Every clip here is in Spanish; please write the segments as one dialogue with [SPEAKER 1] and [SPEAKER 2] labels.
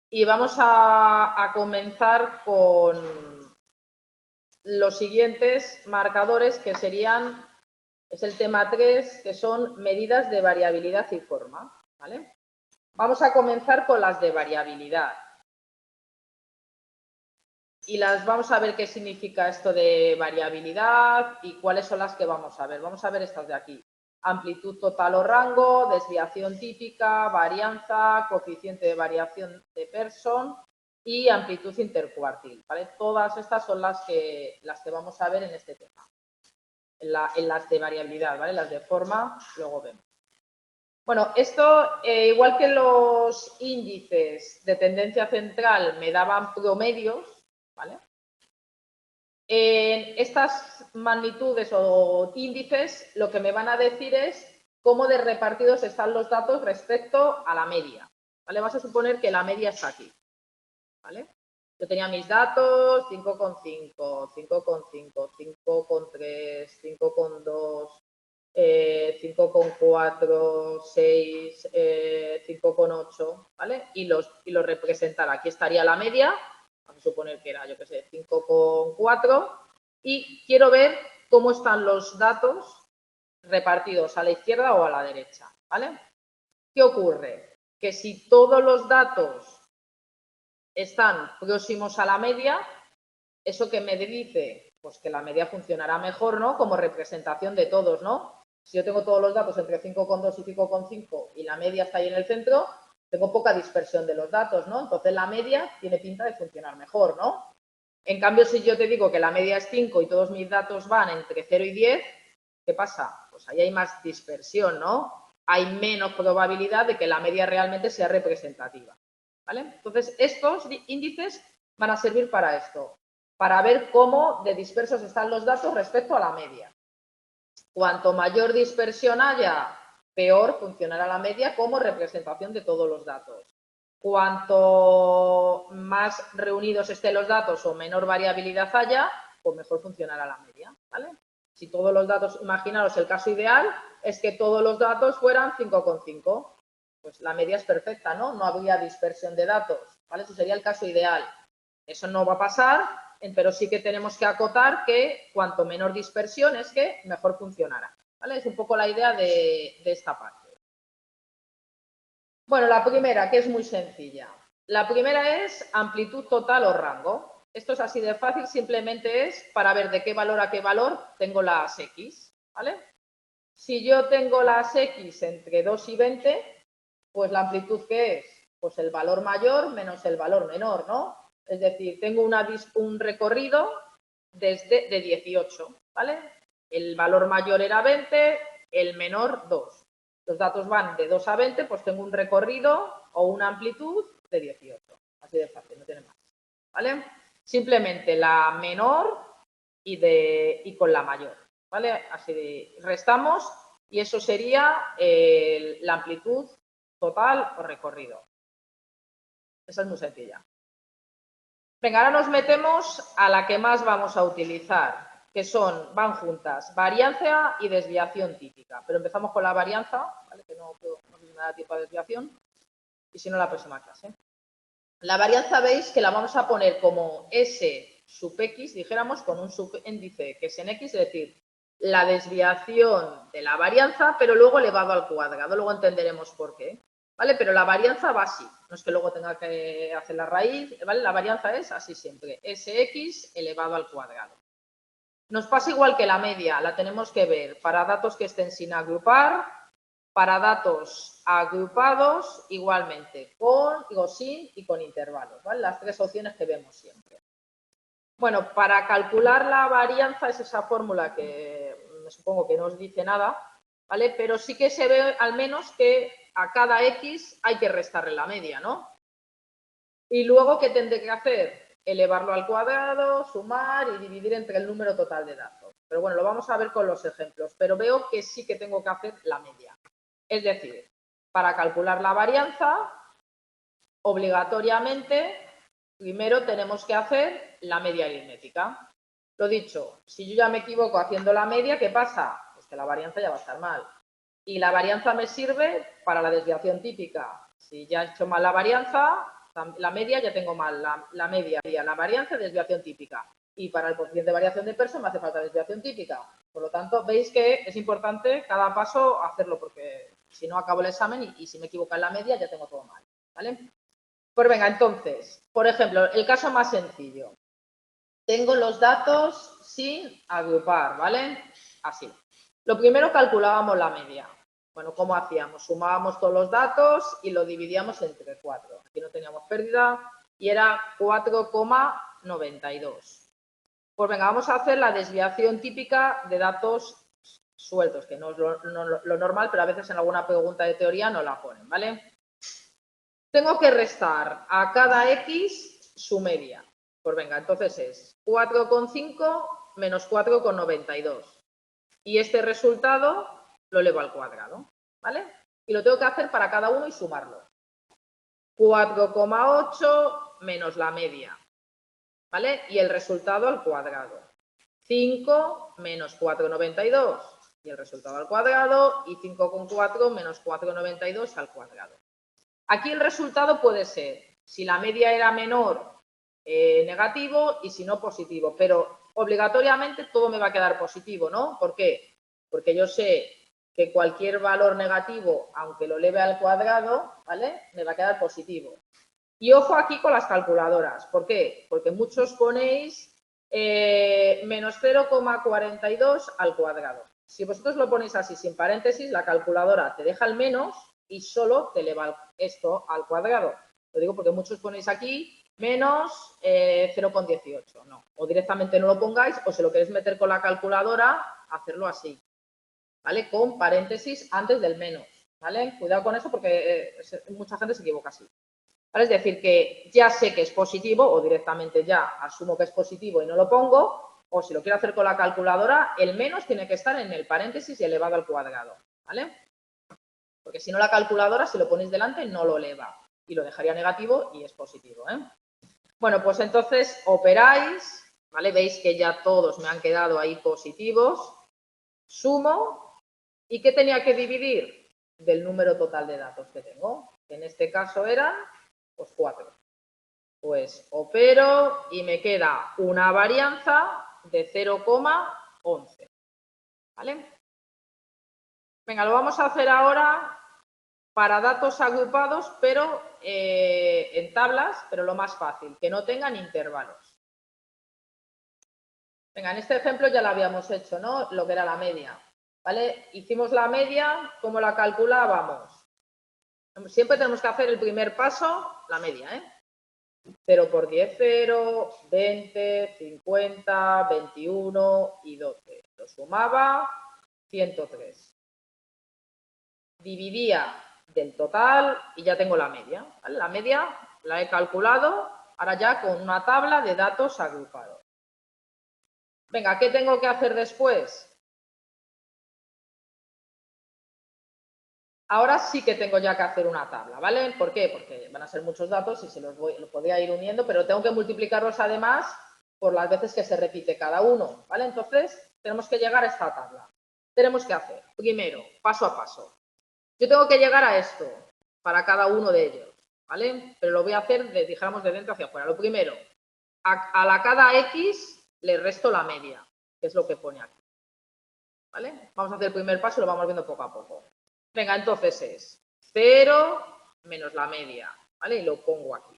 [SPEAKER 1] Y vamos a comenzar con los siguientes marcadores que serían, es el tema 3, que son medidas de variabilidad y forma, ¿vale? Vamos a comenzar con las de variabilidad. Y las vamos a ver qué significa esto de variabilidad y cuáles son las que vamos a ver. Vamos a ver estas de aquí. Amplitud total o rango, desviación típica, varianza, coeficiente de variación de Pearson y amplitud intercuartil, ¿vale? Todas estas son las que vamos a ver en este tema. En las de variabilidad, ¿vale? Las de forma, luego vemos. Bueno, esto, igual que los índices de tendencia central me daban promedios, ¿vale? En estas magnitudes o índices, lo que me van a decir es cómo de repartidos están los datos respecto a la media, ¿vale? Vamos a suponer que la media está aquí, ¿vale? Yo tenía mis datos 5,5, 5,5, 5,3, 5,2, 5,4, 6, 5,8, ¿vale? Y los representará. Aquí estaría la media, vamos a suponer que era, yo qué sé, 5,4, y quiero ver cómo están los datos repartidos a la izquierda o a la derecha, ¿vale? ¿Qué ocurre? Que si todos los datos están próximos a la media, ¿eso qué me dice? Pues que la media funcionará mejor, ¿no? Como representación de todos, ¿no? Si yo tengo todos los datos entre 5,2 y 5,5 y la media está ahí en el centro, tengo poca dispersión de los datos, ¿no? Entonces la media tiene pinta de funcionar mejor, ¿no? En cambio, si yo te digo que la media es 5 y todos mis datos van entre 0 y 10, ¿qué pasa? Pues ahí hay más dispersión, ¿no? Hay menos probabilidad de que la media realmente sea representativa, ¿vale? Entonces, estos índices van a servir para esto, para ver cómo de dispersos están los datos respecto a la media. Cuanto mayor dispersión haya, peor funcionará la media como representación de todos los datos. Cuanto más reunidos estén los datos o menor variabilidad haya, pues mejor funcionará la media, ¿vale? Si todos los datos, imaginaros el caso ideal, es que todos los datos fueran 5,5. Pues la media es perfecta, ¿no? No habría dispersión de datos, ¿vale? Eso sería el caso ideal. Eso no va a pasar, pero sí que tenemos que acotar que cuanto menor dispersión es que mejor funcionará, ¿vale? Es un poco la idea de esta parte. Bueno, la primera, que es muy sencilla. La primera es amplitud total o rango. Esto es así de fácil, simplemente es para ver de qué valor a qué valor tengo las X, ¿vale? Si yo tengo las X entre 2 y 20, pues la amplitud, ¿qué es? Pues el valor mayor menos el valor menor, ¿no? Es decir, tengo un recorrido de 18, ¿vale? El valor mayor era 20, el menor 2. Los datos van de 2 a 20, pues tengo un recorrido o una amplitud de 18. Así de fácil, no tiene más, ¿vale? Simplemente la menor y con la mayor, ¿vale? Así de restamos y eso sería la amplitud total o recorrido. Esa es muy sencilla. Venga, ahora nos metemos a la que más vamos a utilizar, que van juntas, varianza y desviación típica. Pero empezamos con la varianza, ¿vale? Que no me da tiempo a desviación, y si no, la próxima clase. La varianza veis que la vamos a poner como S sub X, dijéramos, con un subíndice que es en X, es decir, la desviación de la varianza, pero luego elevado al cuadrado. Luego entenderemos por qué. ¿Vale? Pero la varianza va así. No es que luego tenga que hacer la raíz, ¿vale? La varianza es así siempre. Sx elevado al cuadrado. Nos pasa igual que la media. La tenemos que ver para datos que estén sin agrupar, para datos agrupados, igualmente, con, sin y con intervalos, ¿vale? Las tres opciones que vemos siempre. Bueno, para calcular la varianza es esa fórmula que me supongo que no os dice nada, ¿vale? Pero sí que se ve al menos que a cada X hay que restarle la media, ¿no? Y luego, ¿qué tendré que hacer? Elevarlo al cuadrado, sumar y dividir entre el número total de datos. Pero bueno, lo vamos a ver con los ejemplos, pero veo que sí que tengo que hacer la media. Es decir, para calcular la varianza, obligatoriamente, primero tenemos que hacer la media aritmética. Lo dicho, si yo ya me equivoco haciendo la media, ¿qué pasa? Pues que la varianza ya va a estar mal. Y la varianza me sirve para la desviación típica. Si ya he hecho mal la varianza, La media ya tengo mal, la media, la varianza, desviación típica. Y para el coeficiente de variación de Pearson me hace falta desviación típica. Por lo tanto, veis que es importante cada paso hacerlo, porque si no acabo el examen y si me equivoco en la media ya tengo todo mal, ¿vale? Pues venga, entonces, por ejemplo, el caso más sencillo. Tengo los datos sin agrupar, ¿vale? Así. Lo primero calculábamos la media. Bueno, ¿cómo hacíamos? Sumábamos todos los datos y lo dividíamos entre 4. Aquí no teníamos pérdida y era 4,92. Pues venga, vamos a hacer la desviación típica de datos sueltos, que no es lo normal, pero a veces en alguna pregunta de teoría no la ponen, ¿vale? Tengo que restar a cada X su media. Pues venga, entonces es 4,5 menos 4,92. Y este resultado lo elevo al cuadrado, ¿vale? Y lo tengo que hacer para cada uno y sumarlo. 4,8 menos la media, ¿vale? Y el resultado al cuadrado. 5 menos 4,92 y el resultado al cuadrado. Y 5,4 menos 4,92 al cuadrado. Aquí el resultado puede ser, si la media era menor, negativo, y si no, positivo. Pero obligatoriamente todo me va a quedar positivo, ¿no? ¿Por qué? Porque yo sé que cualquier valor negativo, aunque lo eleve al cuadrado, ¿vale? Me va a quedar positivo. Y ojo aquí con las calculadoras. ¿Por qué? Porque muchos ponéis menos 0,42 al cuadrado. Si vosotros lo ponéis así, sin paréntesis, la calculadora te deja el menos y solo te eleva esto al cuadrado. Lo digo porque muchos ponéis aquí menos 0,18. No. O directamente no lo pongáis, o si lo queréis meter con la calculadora, hacerlo así. ¿Vale? Con paréntesis antes del menos. ¿Vale? Cuidado con eso porque mucha gente se equivoca así. ¿Vale? Es decir, que ya sé que es positivo o directamente ya asumo que es positivo y no lo pongo, o si lo quiero hacer con la calculadora, el menos tiene que estar en el paréntesis y elevado al cuadrado, ¿vale? Porque si no la calculadora, si lo ponéis delante, no lo eleva y lo dejaría negativo y es positivo, ¿eh? Bueno, pues entonces operáis, ¿vale? Veis que ya todos me han quedado ahí positivos, sumo, ¿y qué tenía que dividir? Del número total de datos que tengo, que en este caso eran pues 4. Pues opero y me queda una varianza de 0,11. ¿Vale? Venga, lo vamos a hacer ahora para datos agrupados, pero en tablas, pero lo más fácil, que no tengan intervalos. Venga, en este ejemplo ya lo habíamos hecho, ¿no? Lo que era la media. ¿Vale? Hicimos la media, ¿cómo la calculábamos? Siempre tenemos que hacer el primer paso, la media, ¿eh? 0 por 10, 0, 20, 50, 21 y 12. Lo sumaba, 103. Dividía del total y ya tengo la media. ¿Vale? La media la he calculado, ahora ya con una tabla de datos agrupados. Venga, ¿qué tengo que hacer después? Ahora sí que tengo ya que hacer una tabla, ¿vale? ¿Por qué? Porque van a ser muchos datos y se los podría ir uniendo, pero tengo que multiplicarlos además por las veces que se repite cada uno, ¿vale? Entonces, tenemos que llegar a esta tabla. Tenemos que hacer, primero, paso a paso. Yo tengo que llegar a esto para cada uno de ellos, ¿vale? Pero lo voy a hacer, dijéramos, de dentro hacia afuera. Lo primero, a cada X le resto la media, que es lo que pone aquí, ¿vale? Vamos a hacer el primer paso y lo vamos viendo poco a poco. Venga, entonces es 0 menos la media, ¿vale? Y lo pongo aquí.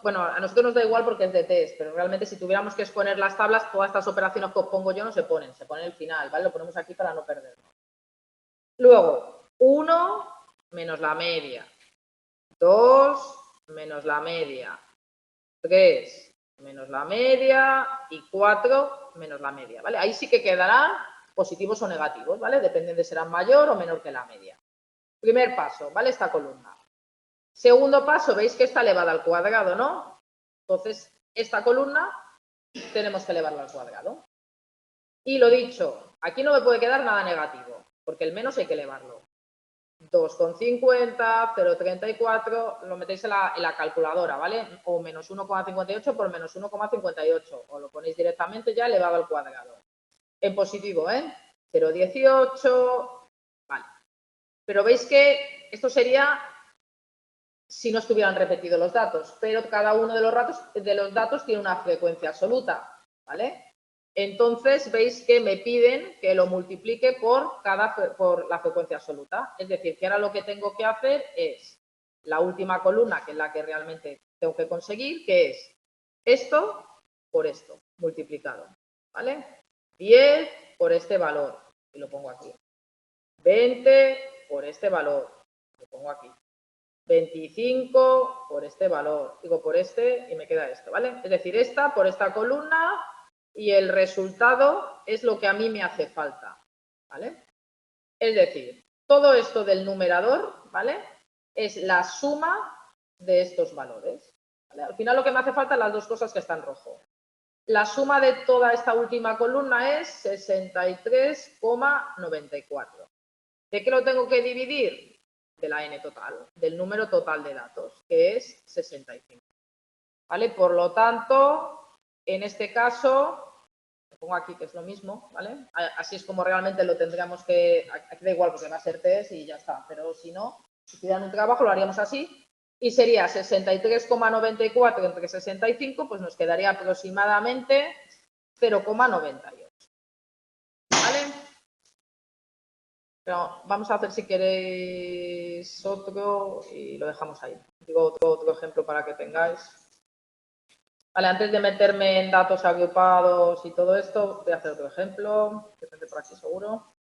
[SPEAKER 1] Bueno, a nosotros nos da igual porque es de test, pero realmente si tuviéramos que exponer las tablas, todas estas operaciones que os pongo yo no se ponen el final, ¿vale? Lo ponemos aquí para no perdernos. Luego, 1 menos la media, 2 menos la media, 3 menos la media y 4 menos la media, ¿vale? Ahí sí que quedarán positivos o negativos, ¿vale? Dependen de si serán mayor o menor que la media. Primer paso, ¿vale? Esta columna. Segundo paso, veis que está elevada al cuadrado, ¿no? Entonces, esta columna tenemos que elevarla al cuadrado. Y lo dicho, aquí no me puede quedar nada negativo, porque el menos hay que elevarlo. 2,50, 0,34, lo metéis en la calculadora, ¿vale? O menos 1,58 por menos 1,58. O lo ponéis directamente ya elevado al cuadrado. En positivo, ¿eh? 0,18, vale. Pero veis que esto sería si no estuvieran repetidos los datos, pero cada uno de los datos tiene una frecuencia absoluta, ¿vale? Entonces, veis que me piden que lo multiplique por la frecuencia absoluta. Es decir, que ahora lo que tengo que hacer es la última columna, que es la que realmente tengo que conseguir, que es esto por esto, multiplicado, ¿vale? 10 por este valor, y lo pongo aquí. 20 por este valor, lo pongo aquí. 25 por este valor, digo por este y me queda esto, ¿vale? Es decir, esta por esta columna y el resultado es lo que a mí me hace falta, ¿vale? Es decir, todo esto del numerador, ¿vale? Es la suma de estos valores, ¿vale? Al final lo que me hace falta son las dos cosas que están en rojo. La suma de toda esta última columna es 63,94. ¿De qué lo tengo que dividir? De la n total, del número total de datos, que es 65. ¿Vale? Por lo tanto, en este caso, lo pongo aquí que es lo mismo, ¿vale? Así es como realmente lo tendríamos que, aquí da igual porque va a ser test y ya está, pero si no, si pidieran un trabajo lo haríamos así y sería 63,94 entre 65, pues nos quedaría aproximadamente 0,98. ¿Vale? Pero vamos a hacer, si queréis, otro y lo dejamos ahí. Digo otro ejemplo para que tengáis. Vale, antes de meterme en datos agrupados y todo esto, voy a hacer otro ejemplo, que tendré por aquí seguro.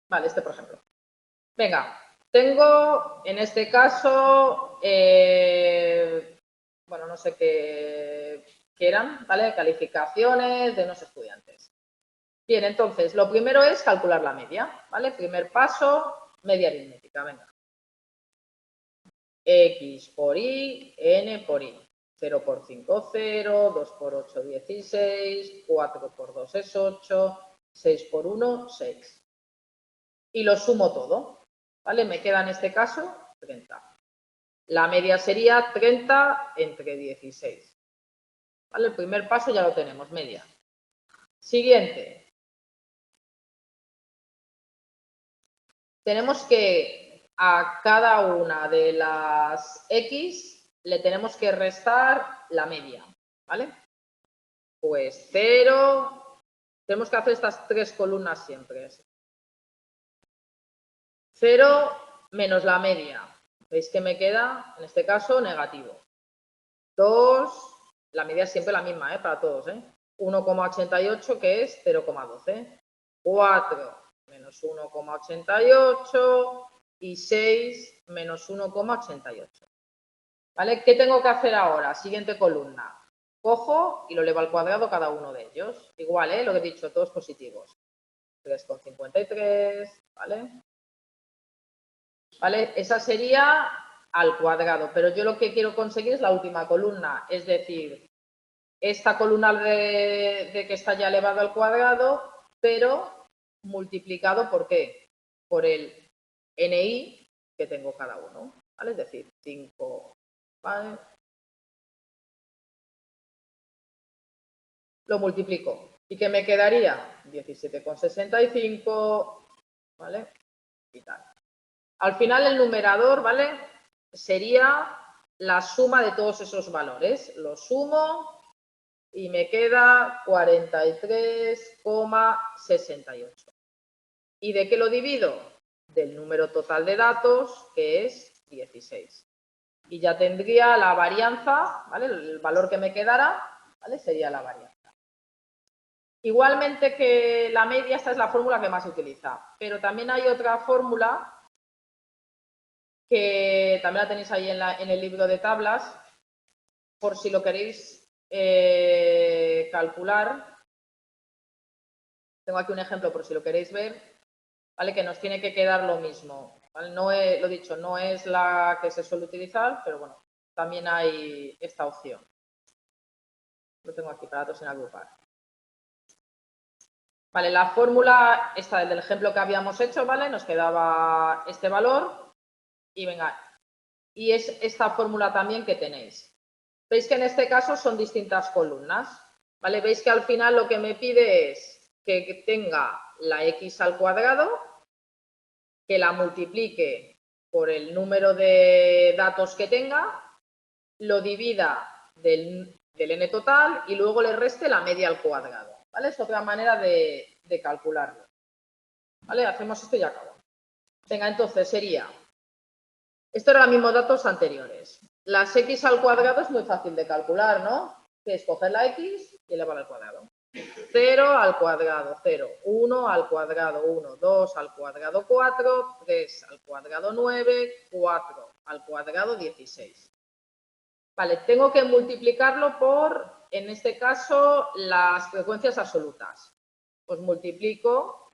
[SPEAKER 1] Vale, este por ejemplo. Venga, tengo en este caso, bueno, no sé qué eran, ¿vale? Calificaciones de unos estudiantes. Bien, entonces, lo primero es calcular la media, ¿vale? Primer paso, media aritmética, venga. X por Y, N por Y. 0 por 5, 0, 2 por 8, 16, 4 por 2 es 8, 6 por 1, 6. Y lo sumo todo, ¿vale? Me queda en este caso 30. La media sería 30 entre 16. ¿Vale? El primer paso ya lo tenemos, media. Siguiente. Tenemos que a cada una de las X le tenemos que restar la media, ¿vale? Pues 0, tenemos que hacer estas tres columnas siempre. 0 menos la media. ¿Veis que me queda, en este caso, negativo? 2, la media es siempre la misma, para todos, 1,88, que es 0,12. 4 menos 1,88 y 6 menos 1,88. ¿Vale? ¿Qué tengo que hacer ahora? Siguiente columna. Cojo y lo elevo al cuadrado cada uno de ellos. Igual, lo que he dicho, todos positivos. 3,53, ¿vale? ¿Vale? Esa sería al cuadrado, pero yo lo que quiero conseguir es la última columna, es decir, esta columna de que está ya elevado al cuadrado, pero multiplicado ¿por qué? Por el NI que tengo cada uno, ¿vale? Es decir, 5, ¿vale? Lo multiplico. ¿Y qué me quedaría? 17,65, ¿vale? Y tal. Al final el numerador, ¿vale? Sería la suma de todos esos valores. Lo sumo y me queda 43,68. ¿Y de qué lo divido? Del número total de datos, que es 16. Y ya tendría la varianza, ¿vale? El valor que me quedara, ¿vale? Sería la varianza. Igualmente que la media, esta es la fórmula que más se utiliza, pero también hay otra fórmula que también la tenéis ahí en el libro de tablas, por si lo queréis calcular. Tengo aquí un ejemplo por si lo queréis ver, ¿vale? Que nos tiene que quedar lo mismo, ¿vale? No es, lo dicho, no es la que se suele utilizar, pero bueno, también hay esta opción. Lo tengo aquí para datos sin agrupar. Vale, la fórmula, esta del ejemplo que habíamos hecho, ¿vale? Nos quedaba este valor y venga, y es esta fórmula también que tenéis. Veis que en este caso son distintas columnas, ¿vale? Veis que al final lo que me pide es que tenga la x al cuadrado, que la multiplique por el número de datos que tenga, lo divida del n total y luego le reste la media al cuadrado, ¿vale? Es otra manera de calcularlo, ¿vale? Hacemos esto y ya acabamos. Venga, entonces sería, esto eran los mismos datos anteriores. Las x al cuadrado es muy fácil de calcular, ¿no? Que es coger la x y elevarla al cuadrado. 0 al cuadrado, 0, 1 al cuadrado, 1, 2 al cuadrado, 4, 3 al cuadrado, 9, 4 al cuadrado, 16. Vale, tengo que multiplicarlo por, en este caso, las frecuencias absolutas. Pues multiplico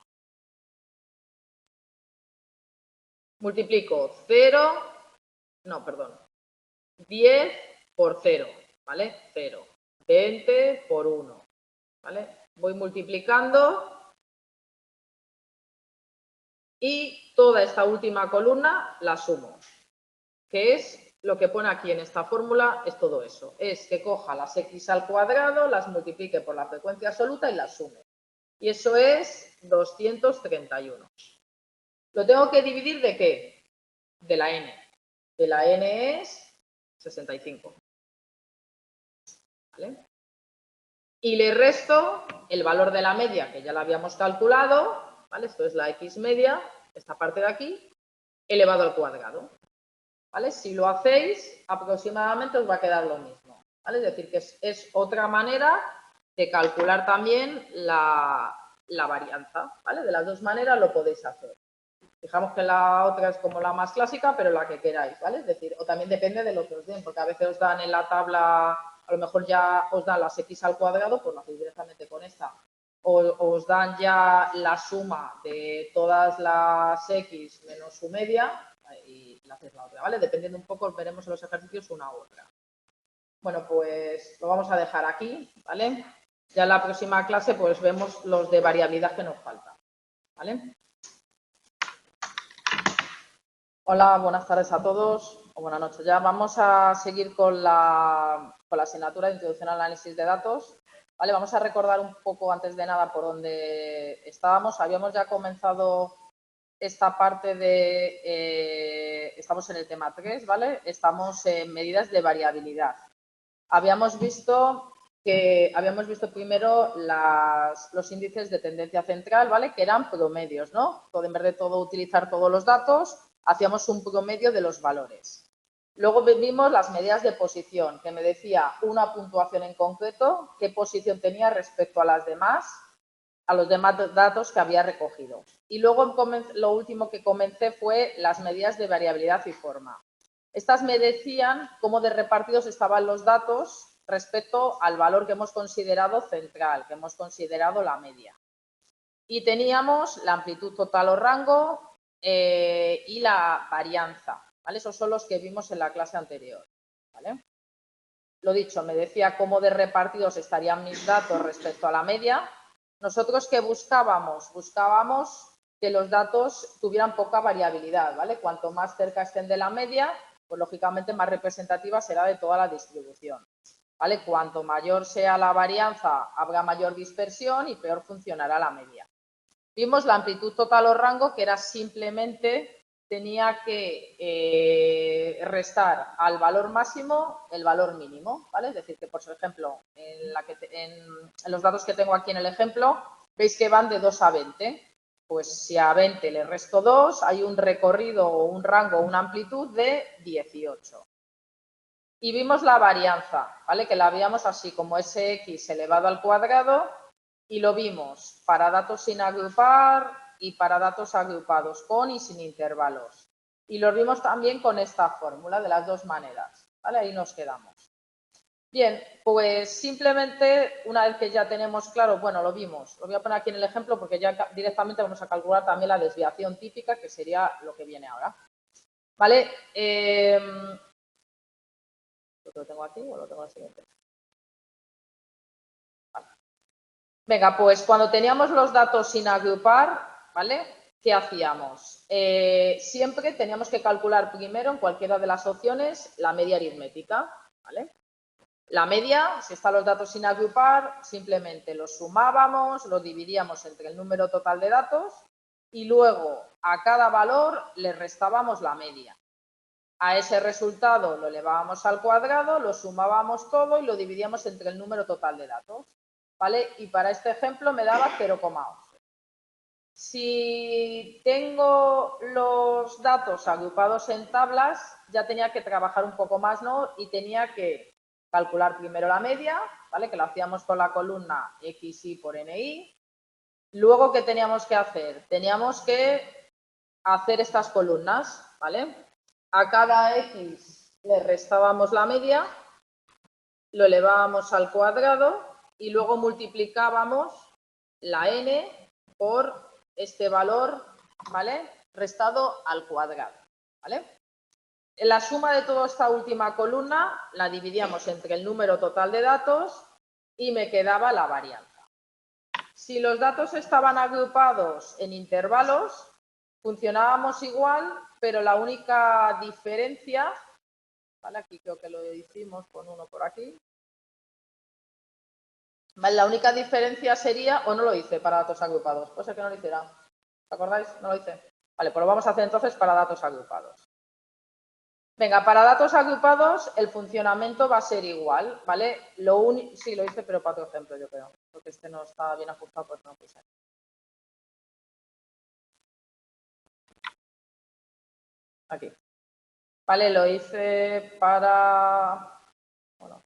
[SPEAKER 1] 10 por 0, ¿vale? 0. 20 por 1, ¿vale? Voy multiplicando y toda esta última columna la sumo, que es lo que pone aquí en esta fórmula, es todo eso. Es que coja las x al cuadrado, las multiplique por la frecuencia absoluta y las sume. Y eso es 231. ¿Lo tengo que dividir de qué? De la n. De la n es 65. ¿Vale? Y le resto el valor de la media, que ya la habíamos calculado, ¿vale? Esto es la x media, esta parte de aquí, elevado al cuadrado. ¿Vale? Si lo hacéis, aproximadamente os va a quedar lo mismo, ¿vale? Es decir, que es otra manera de calcular también la varianza, ¿vale? De las dos maneras lo podéis hacer. Fijamos que la otra es como la más clásica, pero la que queráis, ¿vale? Es decir, o también depende de lo que os den, porque a veces os dan en la tabla, a lo mejor ya os dan las x al cuadrado, pues lo hacéis directamente con esta. O os dan ya la suma de todas las x menos su media y la hacéis la otra, ¿vale? Dependiendo un poco, veremos en los ejercicios una u otra. Bueno, pues lo vamos a dejar aquí, ¿vale? Ya en la próxima clase pues vemos los de variabilidad que nos faltan, ¿vale? Hola, buenas tardes a todos, o buenas noches ya. Vamos a seguir con la asignatura de Introducción al Análisis de Datos. Vale, vamos a recordar un poco antes de nada por dónde estábamos. Habíamos ya comenzado esta parte de, estamos en el tema 3, ¿vale? Estamos en medidas de variabilidad. Habíamos visto primero los índices de tendencia central, ¿vale? Que eran promedios, ¿no? En vez de utilizar todos los datos, hacíamos un promedio de los valores. Luego vimos las medidas de posición, que me decía una puntuación en concreto, qué posición tenía respecto a los demás datos que había recogido. Y luego lo último que comencé fue las medidas de variabilidad y forma. Estas me decían cómo de repartidos estaban los datos respecto al valor que hemos considerado central, que hemos considerado la media. Y teníamos la amplitud total o rango y la varianza, ¿vale? Esos son los que vimos en la clase anterior, ¿vale? Lo dicho, me decía cómo de repartidos estarían mis datos respecto a la media. Nosotros, ¿qué buscábamos? Buscábamos que los datos tuvieran poca variabilidad, ¿vale? Cuanto más cerca estén de la media, pues lógicamente más representativa será de toda la distribución, ¿vale? Cuanto mayor sea la varianza, habrá mayor dispersión y peor funcionará la media. Vimos la amplitud total o rango, que era simplemente, tenía que restar al valor máximo el valor mínimo, ¿vale? Es decir, que por ejemplo, en los datos que tengo aquí en el ejemplo, veis que van de 2 a 20. Pues si a 20 le resto 2, hay un recorrido o un rango o una amplitud de 18. Y vimos la varianza, ¿vale? Que la veíamos así como sx elevado al cuadrado, y lo vimos para datos sin agrupar y para datos agrupados con y sin intervalos. Y lo vimos también con esta fórmula de las dos maneras, ¿vale? Ahí nos quedamos. Bien, pues simplemente una vez que ya tenemos claro, bueno, lo vimos, lo voy a poner aquí en el ejemplo porque ya directamente vamos a calcular también la desviación típica, que sería lo que viene ahora. ¿Vale? ¿Lo tengo aquí o lo tengo al siguiente? Vale. Venga, pues cuando teníamos los datos sin agrupar, ¿vale? ¿Qué hacíamos? Siempre teníamos que calcular primero en cualquiera de las opciones la media aritmética, ¿vale? La media, si están los datos sin agrupar, simplemente los sumábamos, los dividíamos entre el número total de datos y luego a cada valor le restábamos la media. A ese resultado lo elevábamos al cuadrado, lo sumábamos todo y lo dividíamos entre el número total de datos, ¿vale? Y para este ejemplo me daba 0,11. Si tengo los datos agrupados en tablas, ya tenía que trabajar un poco más, ¿no? Y tenía que calcular primero la media, ¿vale? Que lo hacíamos con la columna XI por NI. Luego, ¿qué teníamos que hacer? Teníamos que hacer estas columnas, ¿vale? A cada X le restábamos la media, lo elevábamos al cuadrado y luego multiplicábamos la N por este valor, ¿vale? Restado al cuadrado, ¿vale? La suma de toda esta última columna la dividíamos entre el número total de datos y me quedaba la varianza. Si los datos estaban agrupados en intervalos, funcionábamos igual, pero la única diferencia, ¿vale? Aquí creo que lo hicimos con uno por aquí. Vale, la única diferencia sería, o no lo hice para datos agrupados, puede ser que no lo hiciera. ¿Os acordáis? No lo hice. Vale, pues lo vamos a hacer entonces para datos agrupados. Venga, para datos agrupados el funcionamiento va a ser igual, ¿vale? Sí, lo hice, pero para otro ejemplo, yo creo. Porque este no está bien ajustado, pues no lo puse. Aquí. Vale, lo hice para... Bueno.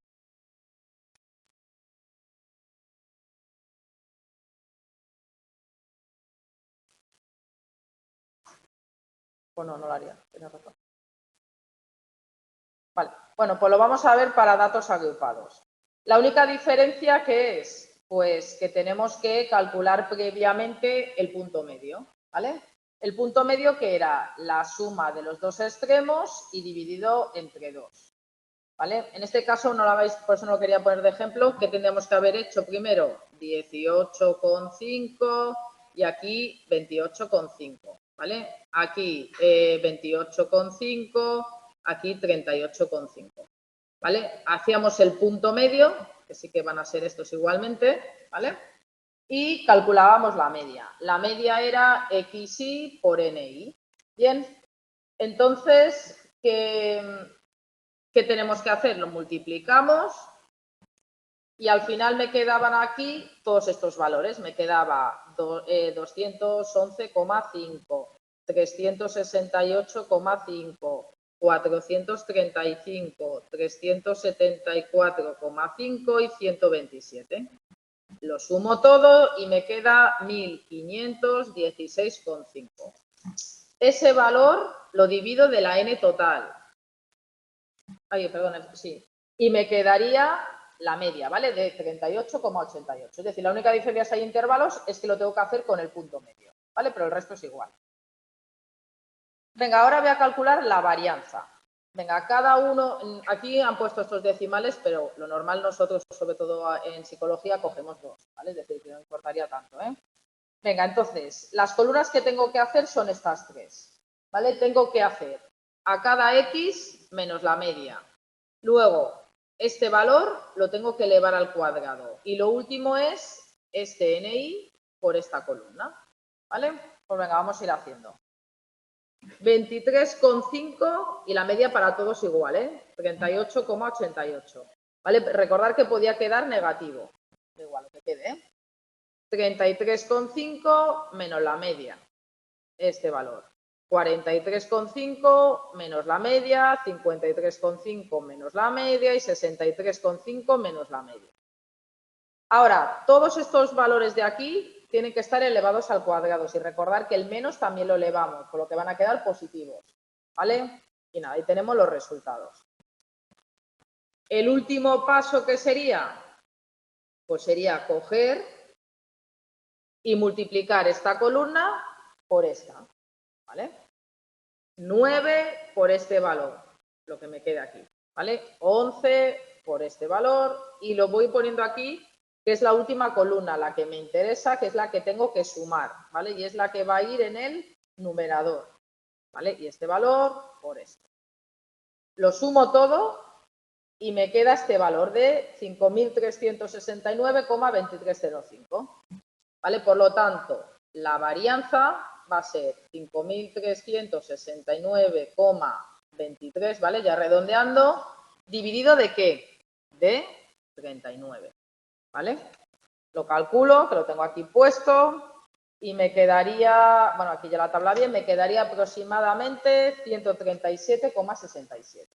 [SPEAKER 1] Bueno, no lo haría, tenía razón. Vale, bueno, pues lo vamos a ver para datos agrupados. La única diferencia que es, pues que tenemos que calcular previamente el punto medio, ¿vale? El punto medio que era la suma de los dos extremos y dividido entre 2, ¿vale? En este caso no la vais, por eso no lo quería poner de ejemplo, que tendríamos que haber hecho primero 18,5 y aquí 28,5, ¿vale? Aquí 28,5, aquí 38,5, ¿vale? Hacíamos el punto medio, que sí que van a ser estos igualmente, ¿vale? Y calculábamos la media. La media era XI por NI. Bien, entonces, ¿qué tenemos que hacer? Lo multiplicamos y al final me quedaban aquí todos estos valores. Me quedaba 211,5, 368,5, 435, 374,5 y 127. Lo sumo todo y me queda 1516,5. Ese valor lo divido de la n total. Ay, perdón, sí. Y me quedaría la media, ¿vale? De 38,88. Es decir, la única diferencia si hay intervalos es que lo tengo que hacer con el punto medio, ¿vale? Pero el resto es igual. Venga, ahora voy a calcular la varianza. Venga, cada uno, aquí han puesto estos decimales, pero lo normal nosotros, sobre todo en psicología, cogemos 2, ¿vale? Es decir, que no importaría tanto, ¿eh? Venga, entonces, las columnas que tengo que hacer son estas 3, ¿vale? Tengo que hacer a cada X menos la media. Luego, este valor lo tengo que elevar al cuadrado. Y lo último es este NI por esta columna, ¿vale? Pues venga, vamos a ir haciendo. 23,5 y la media para todos igual, ¿eh? 38,88. ¿Vale? Recordar que podía quedar negativo. Da igual lo que quede, ¿eh? 33,5 menos la media, este valor. 43,5 menos la media, 53,5 menos la media y 63,5 menos la media. Ahora, todos estos valores de aquí tienen que estar elevados al cuadrado. Y recordar que el menos también lo elevamos, por lo que van a quedar positivos, ¿vale? Y nada, ahí tenemos los resultados. El último paso, ¿qué sería? Pues sería coger y multiplicar esta columna por esta, ¿vale? 9 por este valor, lo que me queda aquí, ¿vale? 11 por este valor y lo voy poniendo aquí, que es la última columna, la que me interesa, que es la que tengo que sumar, ¿vale? Y es la que va a ir en el numerador, ¿vale? Y este valor por esto. Lo sumo todo y me queda este valor de 5.369,2305. ¿Vale? Por lo tanto, la varianza va a ser 5.369,23, ¿vale? Ya redondeando, dividido ¿de qué? De 39, ¿vale? Lo calculo, que lo tengo aquí puesto, y me quedaría, bueno, aquí ya la tabla bien, me quedaría aproximadamente 137,67,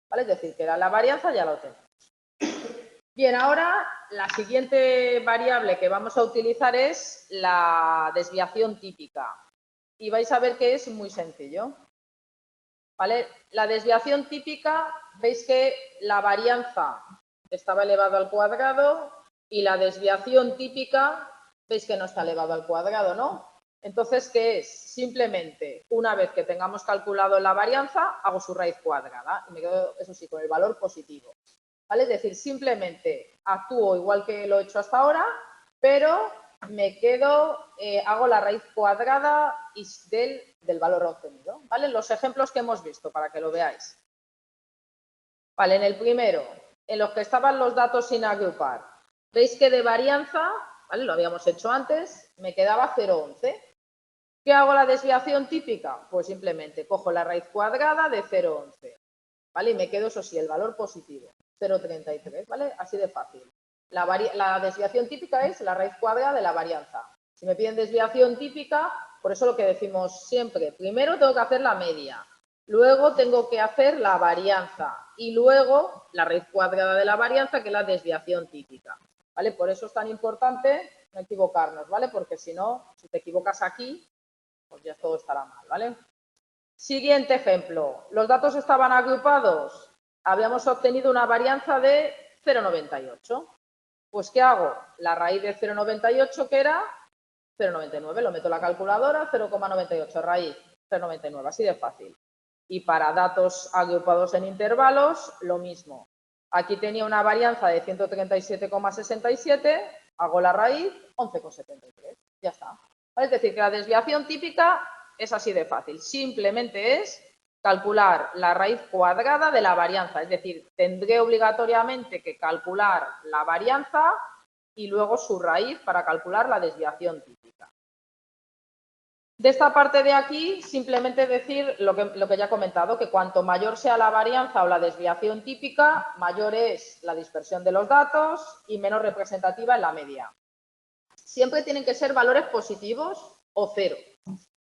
[SPEAKER 1] ¿vale? Es decir, que la varianza ya lo tenemos. Bien, ahora la siguiente variable que vamos a utilizar es la desviación típica. Y vais a ver que es muy sencillo. ¿Vale? La desviación típica, veis que la varianza estaba elevado al cuadrado y la desviación típica, veis que no está elevado al cuadrado, ¿no? Entonces, ¿qué es? Simplemente, una vez que tengamos calculado la varianza, hago su raíz cuadrada y me quedo, eso sí, con el valor positivo. ¿Vale? Es decir, simplemente actúo igual que lo he hecho hasta ahora, pero me quedo, hago la raíz cuadrada del valor obtenido. ¿Vale? Los ejemplos que hemos visto para que lo veáis. Vale, en el primero, en los que estaban los datos sin agrupar, veis que de varianza, ¿vale? Lo habíamos hecho antes, me quedaba 0,11. ¿Qué hago la desviación típica? Pues simplemente cojo la raíz cuadrada de 0,11. ¿Vale? Y me quedo, eso sí, el valor positivo, 0,33, ¿vale? Así de fácil. La desviación típica es la raíz cuadrada de la varianza. Si me piden desviación típica, por eso lo que decimos siempre, primero tengo que hacer la media, luego tengo que hacer la varianza y luego la raíz cuadrada de la varianza, que es la desviación típica, ¿vale? Por eso es tan importante no equivocarnos, ¿vale? Porque si no, si te equivocas aquí, pues ya todo estará mal, ¿vale? Siguiente ejemplo. Los datos estaban agrupados. Habíamos obtenido una varianza de 0,98. Pues, ¿qué hago? La raíz de 0,98, que era 0,99. Lo meto en la calculadora, 0,98 raíz 0,99. Así de fácil. Y para datos agrupados en intervalos, lo mismo. Aquí tenía una varianza de 137,67. Hago la raíz 11,73. Ya está. Es decir, que la desviación típica es así de fácil. Simplemente es calcular la raíz cuadrada de la varianza. Es decir, tendré obligatoriamente que calcular la varianza y luego su raíz para calcular la desviación típica. De esta parte de aquí, simplemente decir lo que ya he comentado, que cuanto mayor sea la varianza o la desviación típica, mayor es la dispersión de los datos y menos representativa en la media. Siempre tienen que ser valores positivos o cero.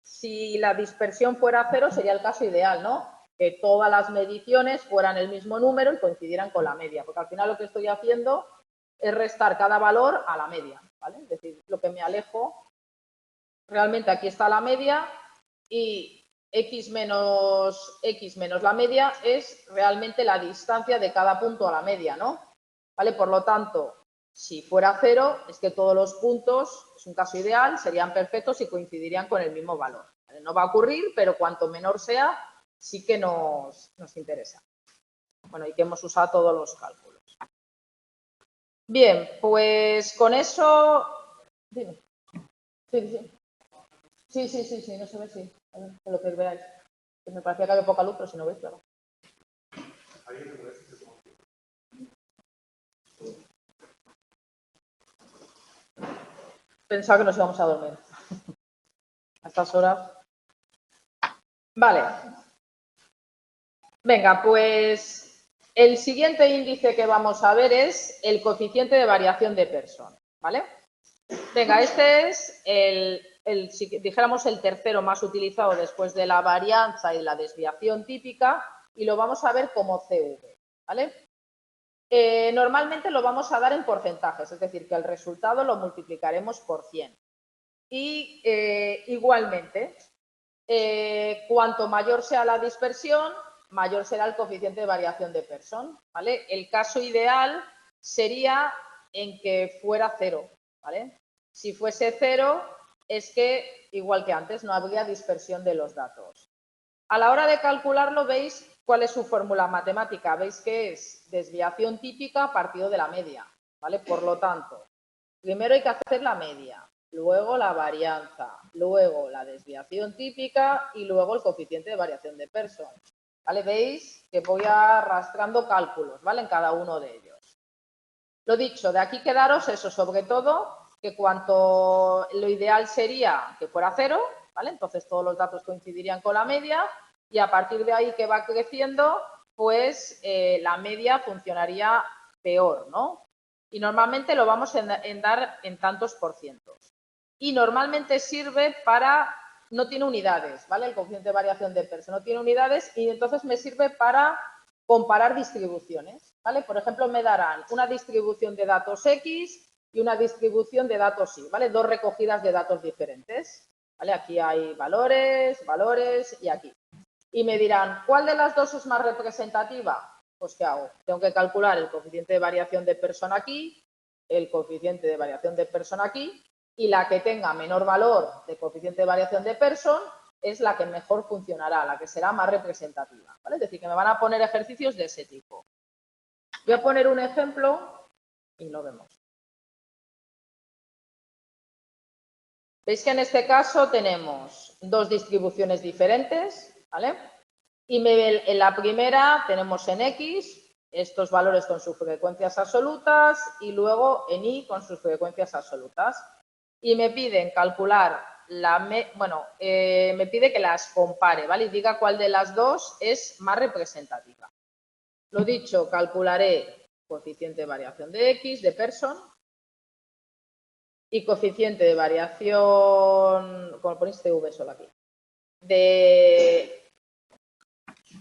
[SPEAKER 1] Si la dispersión fuera cero, sería el caso ideal, ¿no? Que todas las mediciones fueran el mismo número y coincidieran con la media, porque al final lo que estoy haciendo es restar cada valor a la media, ¿vale? Es decir, lo que me alejo, realmente aquí está la media y x menos la media es realmente la distancia de cada punto a la media, ¿no? ¿Vale? Por lo tanto, si fuera cero, es que todos los puntos, es un caso ideal, serían perfectos y coincidirían con el mismo valor. ¿Vale? No va a ocurrir, pero cuanto menor sea, sí que nos interesa. Bueno, y que hemos usado todos los cálculos. Bien, pues con eso... Dime. Sí. Sí, no se ve, sí. A ver, lo que veáis. Que me parecía que había poca luz, pero si no veis, claro. Pensaba que nos íbamos a dormir. A estas horas. Vale. Venga, pues el siguiente índice que vamos a ver es el coeficiente de variación de Pearson, ¿vale? Venga, este es si dijéramos el tercero más utilizado después de la varianza y la desviación típica, y lo vamos a ver como CV, ¿vale? Normalmente lo vamos a dar en porcentajes, es decir, que el resultado lo multiplicaremos por 100. Y igualmente, cuanto mayor sea la dispersión, mayor será el coeficiente de variación de Pearson, ¿vale? El caso ideal sería en que fuera cero, ¿vale? Si fuese cero, es que, igual que antes, no habría dispersión de los datos. A la hora de calcularlo, veis cuál es su fórmula matemática. Veis que es desviación típica partido de la media, ¿vale? Por lo tanto, primero hay que hacer la media, luego la varianza, luego la desviación típica y luego el coeficiente de variación de Pearson. ¿vale? Veis que voy arrastrando cálculos, ¿vale? En cada uno de ellos. Lo dicho, de aquí quedaros eso, sobre todo, que lo ideal sería que fuera 0, ¿vale? Entonces todos los datos coincidirían con la media y a partir de ahí que va creciendo, pues la media funcionaría peor, ¿no? Y normalmente lo vamos a dar en tantos por cientos. Y normalmente sirve para, no tiene unidades, ¿vale? El coeficiente de variación de Pearson no tiene unidades y entonces me sirve para comparar distribuciones, ¿vale? Por ejemplo, me darán una distribución de datos X y una distribución de datos Y, ¿vale? Dos recogidas de datos diferentes, ¿vale? Aquí hay valores, valores y aquí. Y me dirán, ¿cuál de las dos es más representativa? Pues, ¿qué hago? Tengo que calcular el coeficiente de variación de Pearson aquí, el coeficiente de variación de Pearson aquí, y la que tenga menor valor de coeficiente de variación de Pearson es la que mejor funcionará, la que será más representativa, ¿vale? Es decir, que me van a poner ejercicios de ese tipo. Voy a poner un ejemplo y lo vemos. Veis que en este caso tenemos dos distribuciones diferentes, ¿vale? Y en la primera tenemos en X estos valores con sus frecuencias absolutas y luego en Y con sus frecuencias absolutas. Y me piden calcular me pide que las compare, ¿vale? Y diga cuál de las dos es más representativa. Lo dicho, calcularé coeficiente de variación de X, de Pearson, y coeficiente de variación, como ponéis CV solo aquí,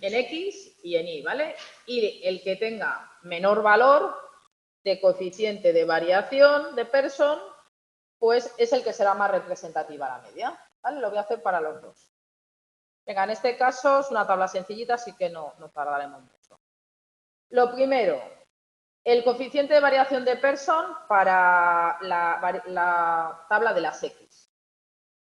[SPEAKER 1] en X y en Y, ¿vale? Y el que tenga menor valor de coeficiente de variación de Pearson, pues es el que será más representativa a la media, ¿vale? Lo voy a hacer para los dos. Venga, en este caso es una tabla sencillita, así que no tardaremos mucho. Lo primero, el coeficiente de variación de Pearson para la tabla de las X.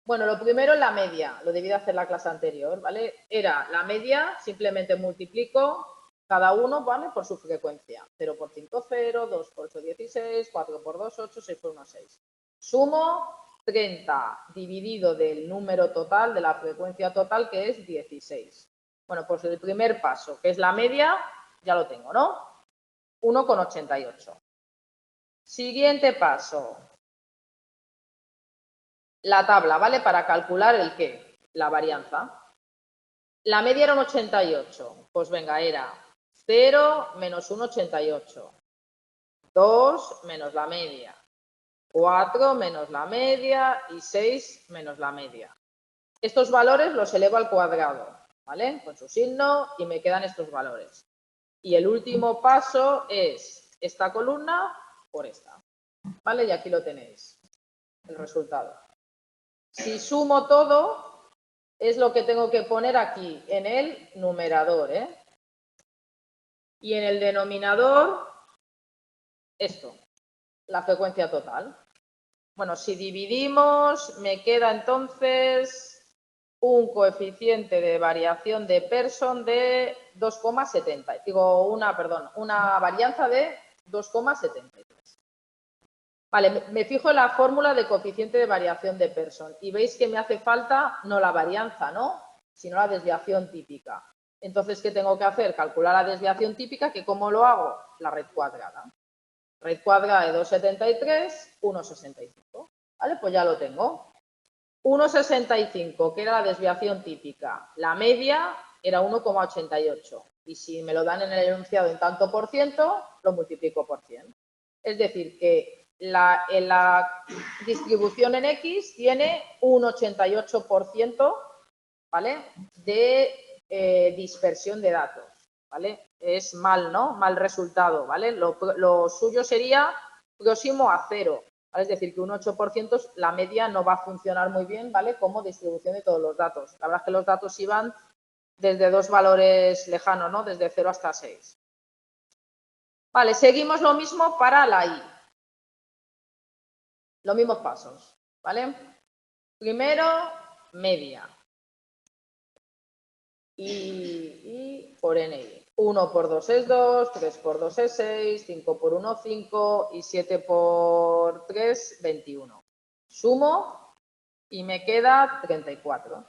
[SPEAKER 1] Bueno, lo primero es la media, lo debí de hacer la clase anterior, ¿vale? Era la media, simplemente multiplico cada uno, ¿vale? Por su frecuencia. 0 por 5, 0, 2 por 8, 16, 4 por 2, 8, 6 por 1, 6. Sumo 30 dividido del número total, de la frecuencia total, que es 16. Bueno, pues el primer paso, que es la media, ya lo tengo, ¿no? 1,88. Siguiente paso. La tabla, ¿vale? Para calcular el qué, la varianza. La media era un 88. Pues venga, era 0 menos un 88. 2 menos la media. 4 menos la media y 6 menos la media. Estos valores los elevo al cuadrado, ¿vale? Con su signo y me quedan estos valores. Y el último paso es esta columna por esta, ¿vale? Y aquí lo tenéis, el resultado. Si sumo todo, es lo que tengo que poner aquí, en el numerador, ¿eh? Y en el denominador, esto, la frecuencia total. Bueno, si dividimos, me queda entonces un coeficiente de variación de Pearson de 2,70. Digo, una varianza de 2,73. Vale, me fijo en la fórmula de coeficiente de variación de Pearson y veis que me hace falta no la varianza, ¿no? Sino la desviación típica. Entonces, ¿qué tengo que hacer? Calcular la desviación típica, que ¿cómo lo hago? La red cuadrada. Red cuadrada de 2,73, 1,65. ¿Vale? Pues ya lo tengo. 1,65, que era la desviación típica. La media era 1,88. Y si me lo dan en el enunciado en tanto por ciento, lo multiplico por 100. Es decir, que la distribución en X tiene un 88%, ¿vale? De dispersión de datos, ¿vale? Es mal, ¿no? Mal resultado, ¿vale? Lo suyo sería próximo a 0, ¿vale? Es decir, que un 8% la media no va a funcionar muy bien, ¿vale? Como distribución de todos los datos. La verdad es que los datos iban desde dos valores lejanos, ¿no? Desde 0 hasta 6. Vale, seguimos lo mismo para la Y. Los mismos pasos, ¿vale? Primero, media. Y por NI. 1 por 2 es 2, 3 por 2 es 6, 5 por 1, 5 y 7 por 3, 21. Sumo y me queda 34.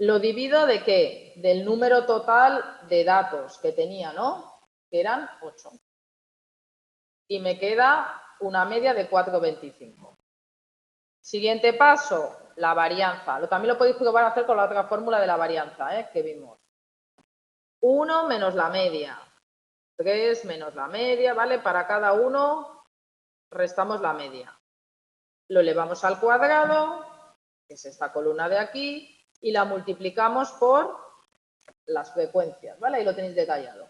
[SPEAKER 1] Lo divido ¿de qué? Del número total de datos que tenía, ¿no? Que eran 8. Y me queda una media de 4,25. Siguiente paso, la varianza. También lo podéis probar a hacer con la otra fórmula de la varianza, que vimos. 1 menos la media. 3 menos la media, ¿vale? Para cada uno restamos la media. Lo elevamos al cuadrado, que es esta columna de aquí, y la multiplicamos por las frecuencias, ¿vale? Ahí lo tenéis detallado.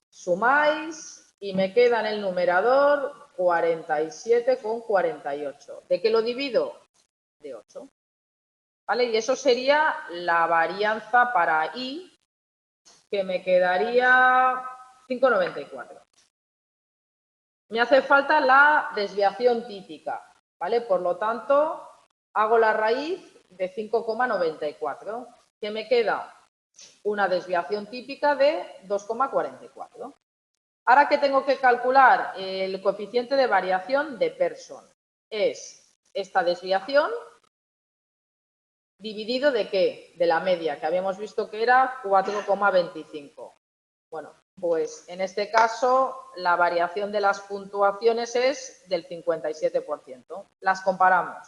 [SPEAKER 1] Sumáis y me queda en el numerador 47,48. ¿De qué lo divido? De 8. ¿Vale? Y eso sería la varianza para I, que me quedaría 5,94. Me hace falta la desviación típica, ¿vale? Por lo tanto, hago la raíz de 5,94. ¿Qué me queda? Una desviación típica de 2,44. Ahora que tengo que calcular el coeficiente de variación de Pearson, es esta desviación dividido ¿de qué? De la media, que habíamos visto que era 4,25. Bueno, pues en este caso la variación de las puntuaciones es del 57%. Las comparamos.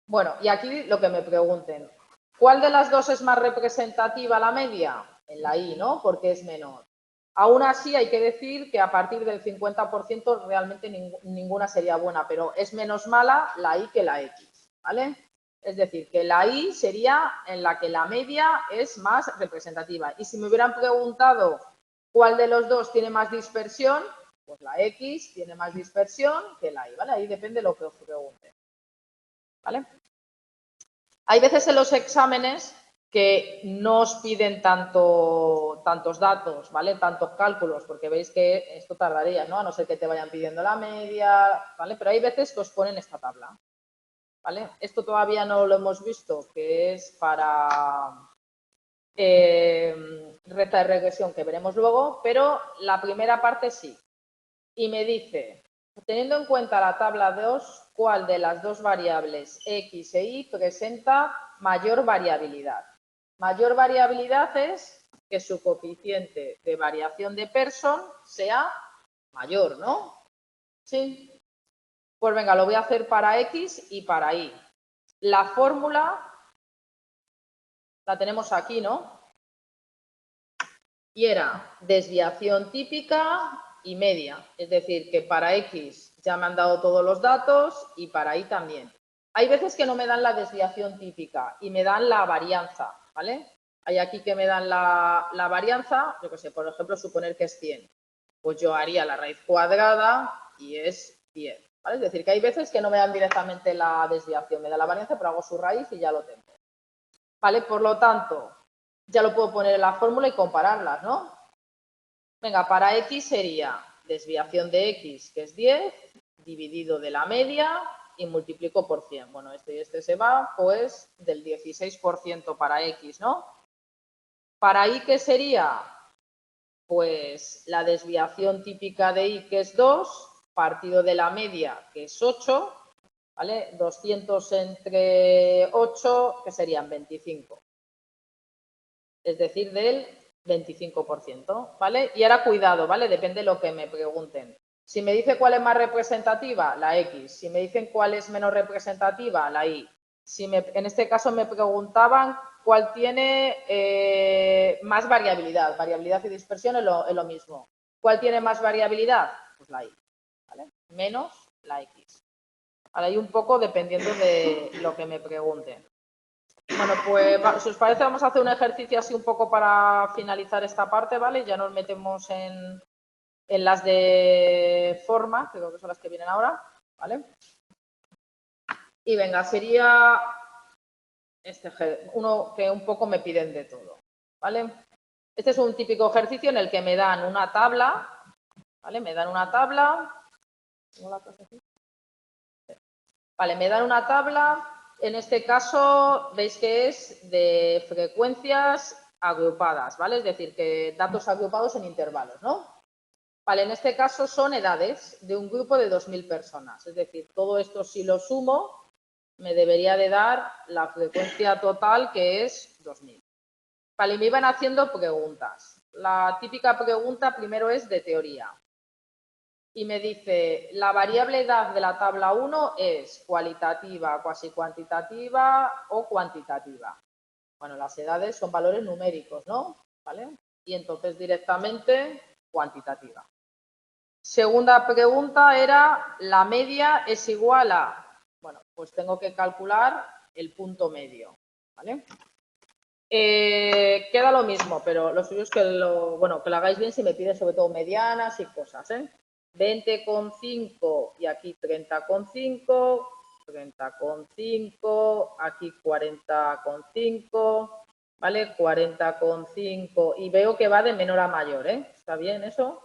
[SPEAKER 1] Bueno, y aquí lo que me pregunten, ¿cuál de las dos es más representativa la media? En la I, ¿no? Porque es menor. Aún así hay que decir que a partir del 50% realmente ninguna sería buena, pero es menos mala la I que la X, ¿vale? Es decir, que la I sería en la que la media es más representativa. Y si me hubieran preguntado cuál de los dos tiene más dispersión, pues la X tiene más dispersión que la I, ¿vale? Ahí depende de lo que os pregunten, ¿vale? Hay veces en los exámenes que no os piden tantos datos, ¿vale? Tantos cálculos, porque veis que esto tardaría, ¿no? A no ser que te vayan pidiendo la media, ¿vale? Pero hay veces que os ponen esta tabla, ¿vale? Esto todavía no lo hemos visto, que es para recta de regresión, que veremos luego, pero la primera parte sí. Y me dice, teniendo en cuenta la tabla 2, ¿cuál de las dos variables X e Y presenta mayor variabilidad? Mayor variabilidad es que su coeficiente de variación de Pearson sea mayor, ¿no? Sí. Pues venga, lo voy a hacer para X y para Y. La fórmula la tenemos aquí, ¿no? Y era desviación típica y media. Es decir, que para X ya me han dado todos los datos y para Y también. Hay veces que no me dan la desviación típica y me dan la varianza, ¿vale? Hay aquí que me dan la varianza, yo qué sé, por ejemplo, suponer que es 100. Pues yo haría la raíz cuadrada y es 10, ¿vale? Es decir, que hay veces que no me dan directamente la desviación, me da la varianza, pero hago su raíz y ya lo tengo. ¿Vale? Por lo tanto, ya lo puedo poner en la fórmula y compararlas, ¿no? Venga, para X sería desviación de X, que es 10, dividido de la media y multiplico por 100. Bueno, este y este se va, pues del 16% para X, ¿no? Para Y, ¿qué sería? Pues la desviación típica de Y, que es 2, partido de la media, que es 8, ¿vale? 200 entre 8, que serían 25. Es decir, del 25%, ¿vale? Y ahora cuidado, ¿vale? Depende de lo que me pregunten. Si me dice cuál es más representativa, la X. Si me dicen cuál es menos representativa, la Y. Si en este caso me preguntaban cuál tiene más variabilidad. Variabilidad y dispersión es lo mismo. ¿Cuál tiene más variabilidad? Pues la Y, ¿vale? Menos la X. Ahora hay un poco dependiendo de lo que me pregunten. Bueno, pues si os parece vamos a hacer un ejercicio así un poco para finalizar esta parte, ¿vale? Ya nos metemos en las de forma, que creo que son las que vienen ahora, ¿vale? Y venga, sería uno que un poco me piden de todo, ¿vale? Este es un típico ejercicio en el que me dan una tabla, ¿vale? Me dan una tabla. Vale, me dan una tabla. En este caso, veis que es de frecuencias agrupadas, ¿vale? Es decir, que datos agrupados en intervalos, ¿no? Vale, en este caso son edades de un grupo de 2.000 personas. Es decir, todo esto si lo sumo, me debería de dar la frecuencia total, que es 2000. Vale, y me iban haciendo preguntas. La típica pregunta primero es de teoría. Y me dice, la variable edad de la tabla 1 es cualitativa, cuasi cuantitativa o cuantitativa. Bueno, las edades son valores numéricos, ¿no? ¿Vale? Y entonces directamente cuantitativa. Segunda pregunta era, ¿la media es igual a? Bueno, pues tengo que calcular el punto medio, ¿vale? Queda lo mismo, pero lo suyo es que lo hagáis bien si me pide sobre todo medianas y cosas, ¿eh? 20,5 y aquí 30,5, 30,5, aquí 40,5, ¿vale? 40,5 y veo que va de menor a mayor, ¿eh? ¿Está bien eso?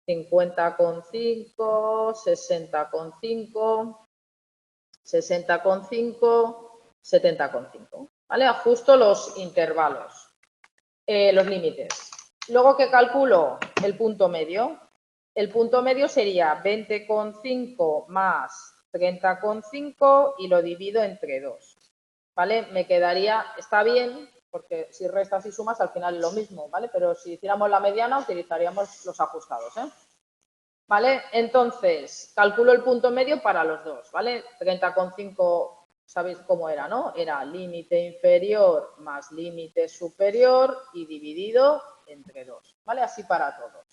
[SPEAKER 1] 50,5, 60,5, 60,5, 70,5, ¿vale? Ajusto los intervalos, los límites. Luego que calculo el punto medio. El punto medio sería 20,5 más 30,5 y lo divido entre 2, ¿vale? Me quedaría, está bien, porque si restas y sumas al final es lo mismo, ¿vale? Pero si hiciéramos la mediana utilizaríamos los ajustados, ¿eh? ¿Vale? Entonces, calculo el punto medio para los dos, ¿vale? 30,5, ¿sabéis cómo era, no? Era límite inferior más límite superior y dividido entre 2, ¿vale? Así para todos.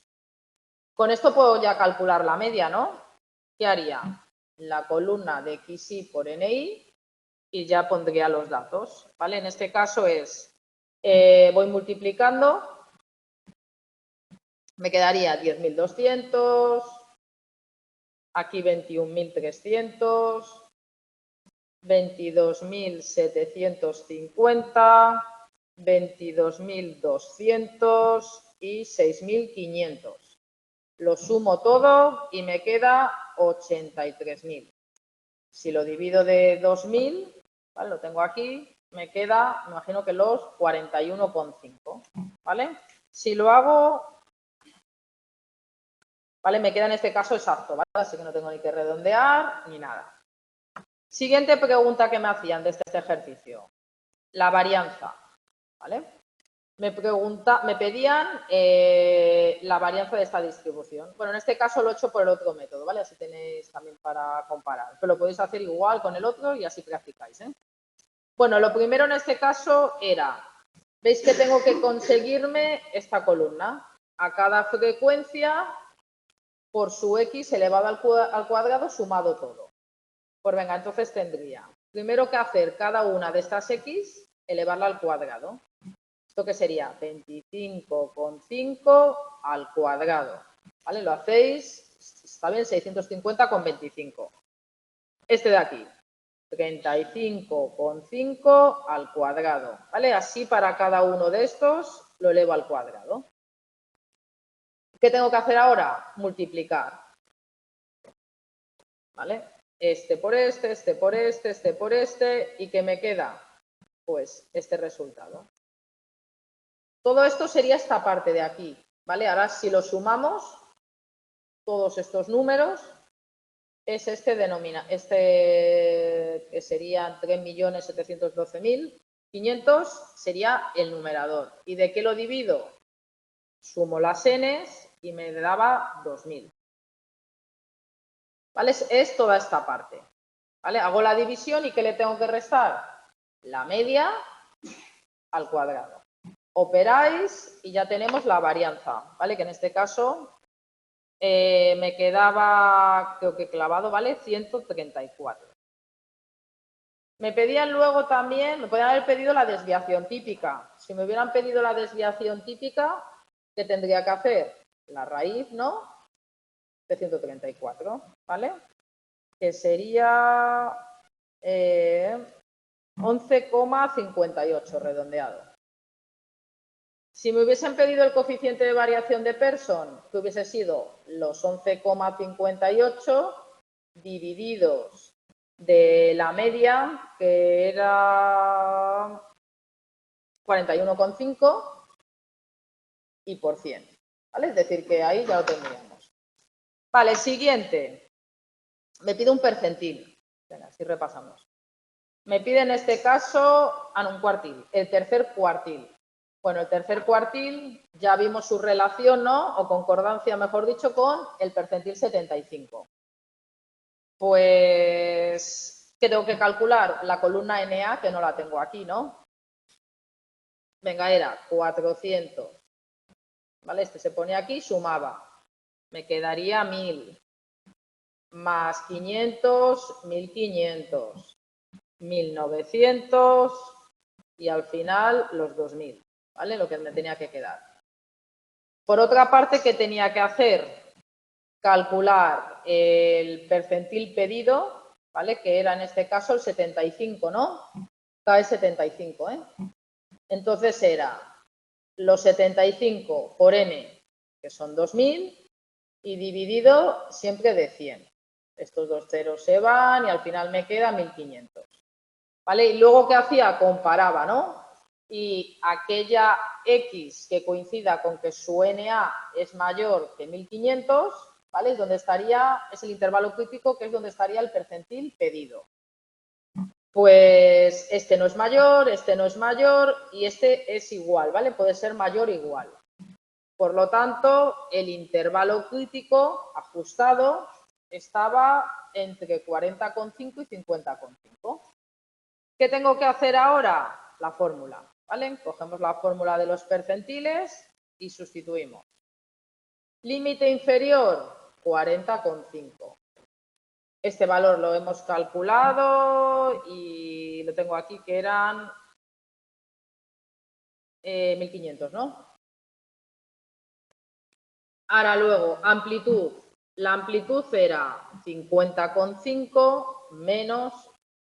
[SPEAKER 1] Con esto puedo ya calcular la media, ¿no? ¿Qué haría? La columna de XI por NI y ya pondría los datos, ¿vale? En este caso es, voy multiplicando, me quedaría 10.200, aquí 21.300, 22.750, 22.200 y 6.500. Lo sumo todo y me queda 83.000. Si lo divido de 2.000, ¿vale? Lo tengo aquí, me queda, me imagino que los 41,5, ¿vale? Si lo hago, ¿vale? Me queda en este caso exacto, ¿vale? Así que no tengo ni que redondear ni nada. Siguiente pregunta que me hacían de este ejercicio. La varianza, ¿vale? Me pedían la varianza de esta distribución. Bueno, en este caso lo he hecho por el otro método, ¿vale? Así tenéis también para comparar. Pero lo podéis hacer igual con el otro y así practicáis, ¿eh? Bueno, lo primero en este caso era, veis que tengo que conseguirme esta columna. A cada frecuencia por su x elevado al cuadrado sumado todo. Pues venga, entonces tendría primero que hacer cada una de estas x, elevarla al cuadrado. ¿Esto qué sería? 25,5 al cuadrado. ¿Vale? Lo hacéis, está bien, 650,25. Este de aquí, 35,5 al cuadrado. ¿Vale? Así para cada uno de estos lo elevo al cuadrado. ¿Qué tengo que hacer ahora? Multiplicar. ¿Vale? Este por este, este por este, este por este. ¿Y qué me queda? Pues este resultado. Todo esto sería esta parte de aquí, ¿vale? Ahora, si lo sumamos, todos estos números, es este que sería 3.712.500, sería el numerador. ¿Y de qué lo divido? Sumo las n's y me daba 2.000. ¿Vale? Es toda esta parte. ¿Vale? Hago la división y ¿qué le tengo que restar? La media al cuadrado. Operáis y ya tenemos la varianza, ¿vale? Que en este caso me quedaba, creo que clavado, ¿vale? 134. Me pedían luego también, me podían haber pedido la desviación típica. Si me hubieran pedido la desviación típica, ¿qué tendría que hacer? La raíz, ¿no? De 134, ¿vale? Que sería 11,58 redondeado. Si me hubiesen pedido el coeficiente de variación de Pearson, que hubiese sido los 11,58 divididos de la media, que era 41,5 y por 100. ¿Vale? Es decir, que ahí ya lo tendríamos. Vale, siguiente. Me pide un percentil. Venga, así repasamos. Me pide en este caso, un cuartil, el tercer cuartil. Bueno, el tercer cuartil ya vimos su relación, ¿no? O concordancia, mejor dicho, con el percentil 75. Pues, ¿qué tengo que calcular? La columna NA, que no la tengo aquí, ¿no? Venga, era 400. ¿Vale? Este se pone aquí, sumaba. Me quedaría 1000. Más 500, 1500. 1900 y al final los 2000, ¿vale? Lo que me tenía que quedar. Por otra parte, ¿qué tenía que hacer? Calcular el percentil pedido, ¿vale? Que era en este caso el 75, ¿no? Cae 75, ¿eh? Entonces era los 75 por n, que son 2000, y dividido siempre de 100. Estos dos ceros se van y al final me queda 1500. ¿Vale? Y luego, ¿qué hacía? Comparaba, ¿no? Y aquella X que coincida con que su NA es mayor que 1500, ¿vale? Es donde estaría, es el intervalo crítico, que es donde estaría el percentil pedido. Pues este no es mayor y este es igual, ¿vale? Puede ser mayor o igual. Por lo tanto, el intervalo crítico ajustado estaba entre 40,5 y 50,5. ¿Qué tengo que hacer ahora? La fórmula, ¿vale? Cogemos la fórmula de los percentiles y sustituimos. Límite inferior, 40,5. Este valor lo hemos calculado y lo tengo aquí que eran 1500, ¿no? Ahora luego, amplitud. La amplitud era 50,5 menos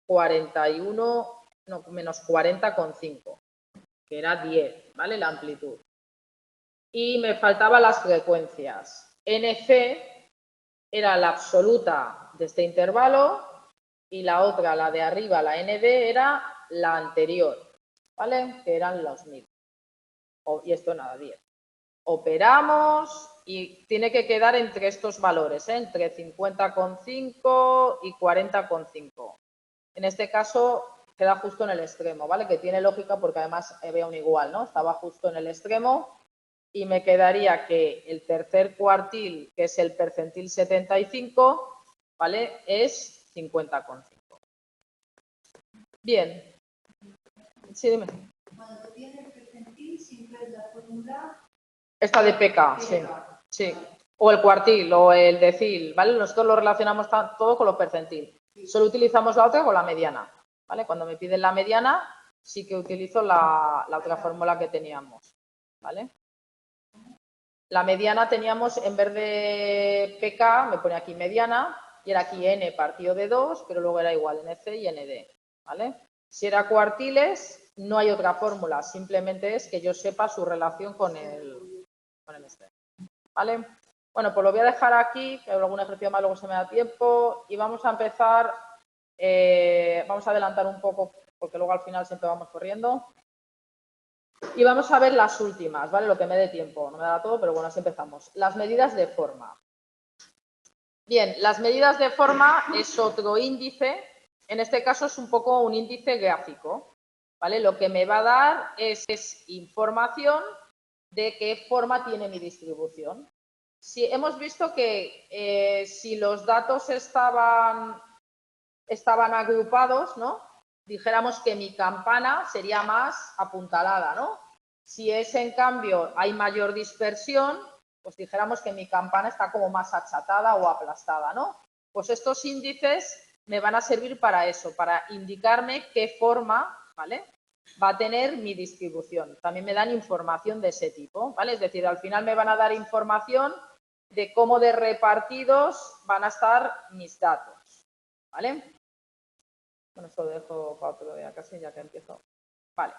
[SPEAKER 1] 41, no, menos 40,5, que era 10, ¿vale? La amplitud. Y me faltaban las frecuencias. NC era la absoluta de este intervalo y la otra, la de arriba, la ND, era la anterior, ¿vale? Que eran los 1000. Y esto nada, 10. Operamos y tiene que quedar entre estos valores, ¿eh? Entre 50,5 y 40,5. En este caso queda justo en el extremo, ¿vale? Que tiene lógica porque además veo un igual, ¿no? Estaba justo en el extremo y me quedaría que el tercer cuartil, que es el percentil 75, ¿vale? Es 50,5. Bien. Sí, dime.
[SPEAKER 2] Cuando tiene el percentil, siempre es la fórmula.
[SPEAKER 1] Esta de PK, sí. Sí. O el cuartil o el decil, ¿vale? Nosotros lo relacionamos todo con los percentil. Solo utilizamos la otra con la mediana, ¿vale? Cuando me piden la mediana, sí que utilizo la otra fórmula que teníamos, ¿vale? La mediana teníamos, en vez de PK, me pone aquí mediana, y era aquí N partido de 2, pero luego era igual NC y ND, ¿vale? Si era cuartiles, no hay otra fórmula, simplemente es que yo sepa su relación con el este, ¿vale? Bueno, pues lo voy a dejar aquí, que algún ejercicio más luego se me da tiempo, y vamos a empezar, vamos a adelantar un poco, porque luego al final siempre vamos corriendo. Y vamos a ver las últimas, ¿vale? Lo que me dé tiempo. No me da todo, pero bueno, así empezamos. Las medidas de forma. Bien, las medidas de forma es otro índice. En este caso es un poco un índice gráfico, ¿vale? Lo que me va a dar es información de qué forma tiene mi distribución. Si hemos visto que si los datos estaban agrupados, ¿no? Dijéramos que mi campana sería más apuntalada, ¿no? Si es, en cambio, hay mayor dispersión, pues dijéramos que mi campana está como más achatada o aplastada, ¿no? Pues estos índices me van a servir para eso, para indicarme qué forma, ¿vale?, va a tener mi distribución. También me dan información de ese tipo, ¿vale? Es decir, al final me van a dar información de cómo de repartidos van a estar mis datos, ¿vale? Bueno, esto lo dejo para otro día casi, ya que empiezo. Vale.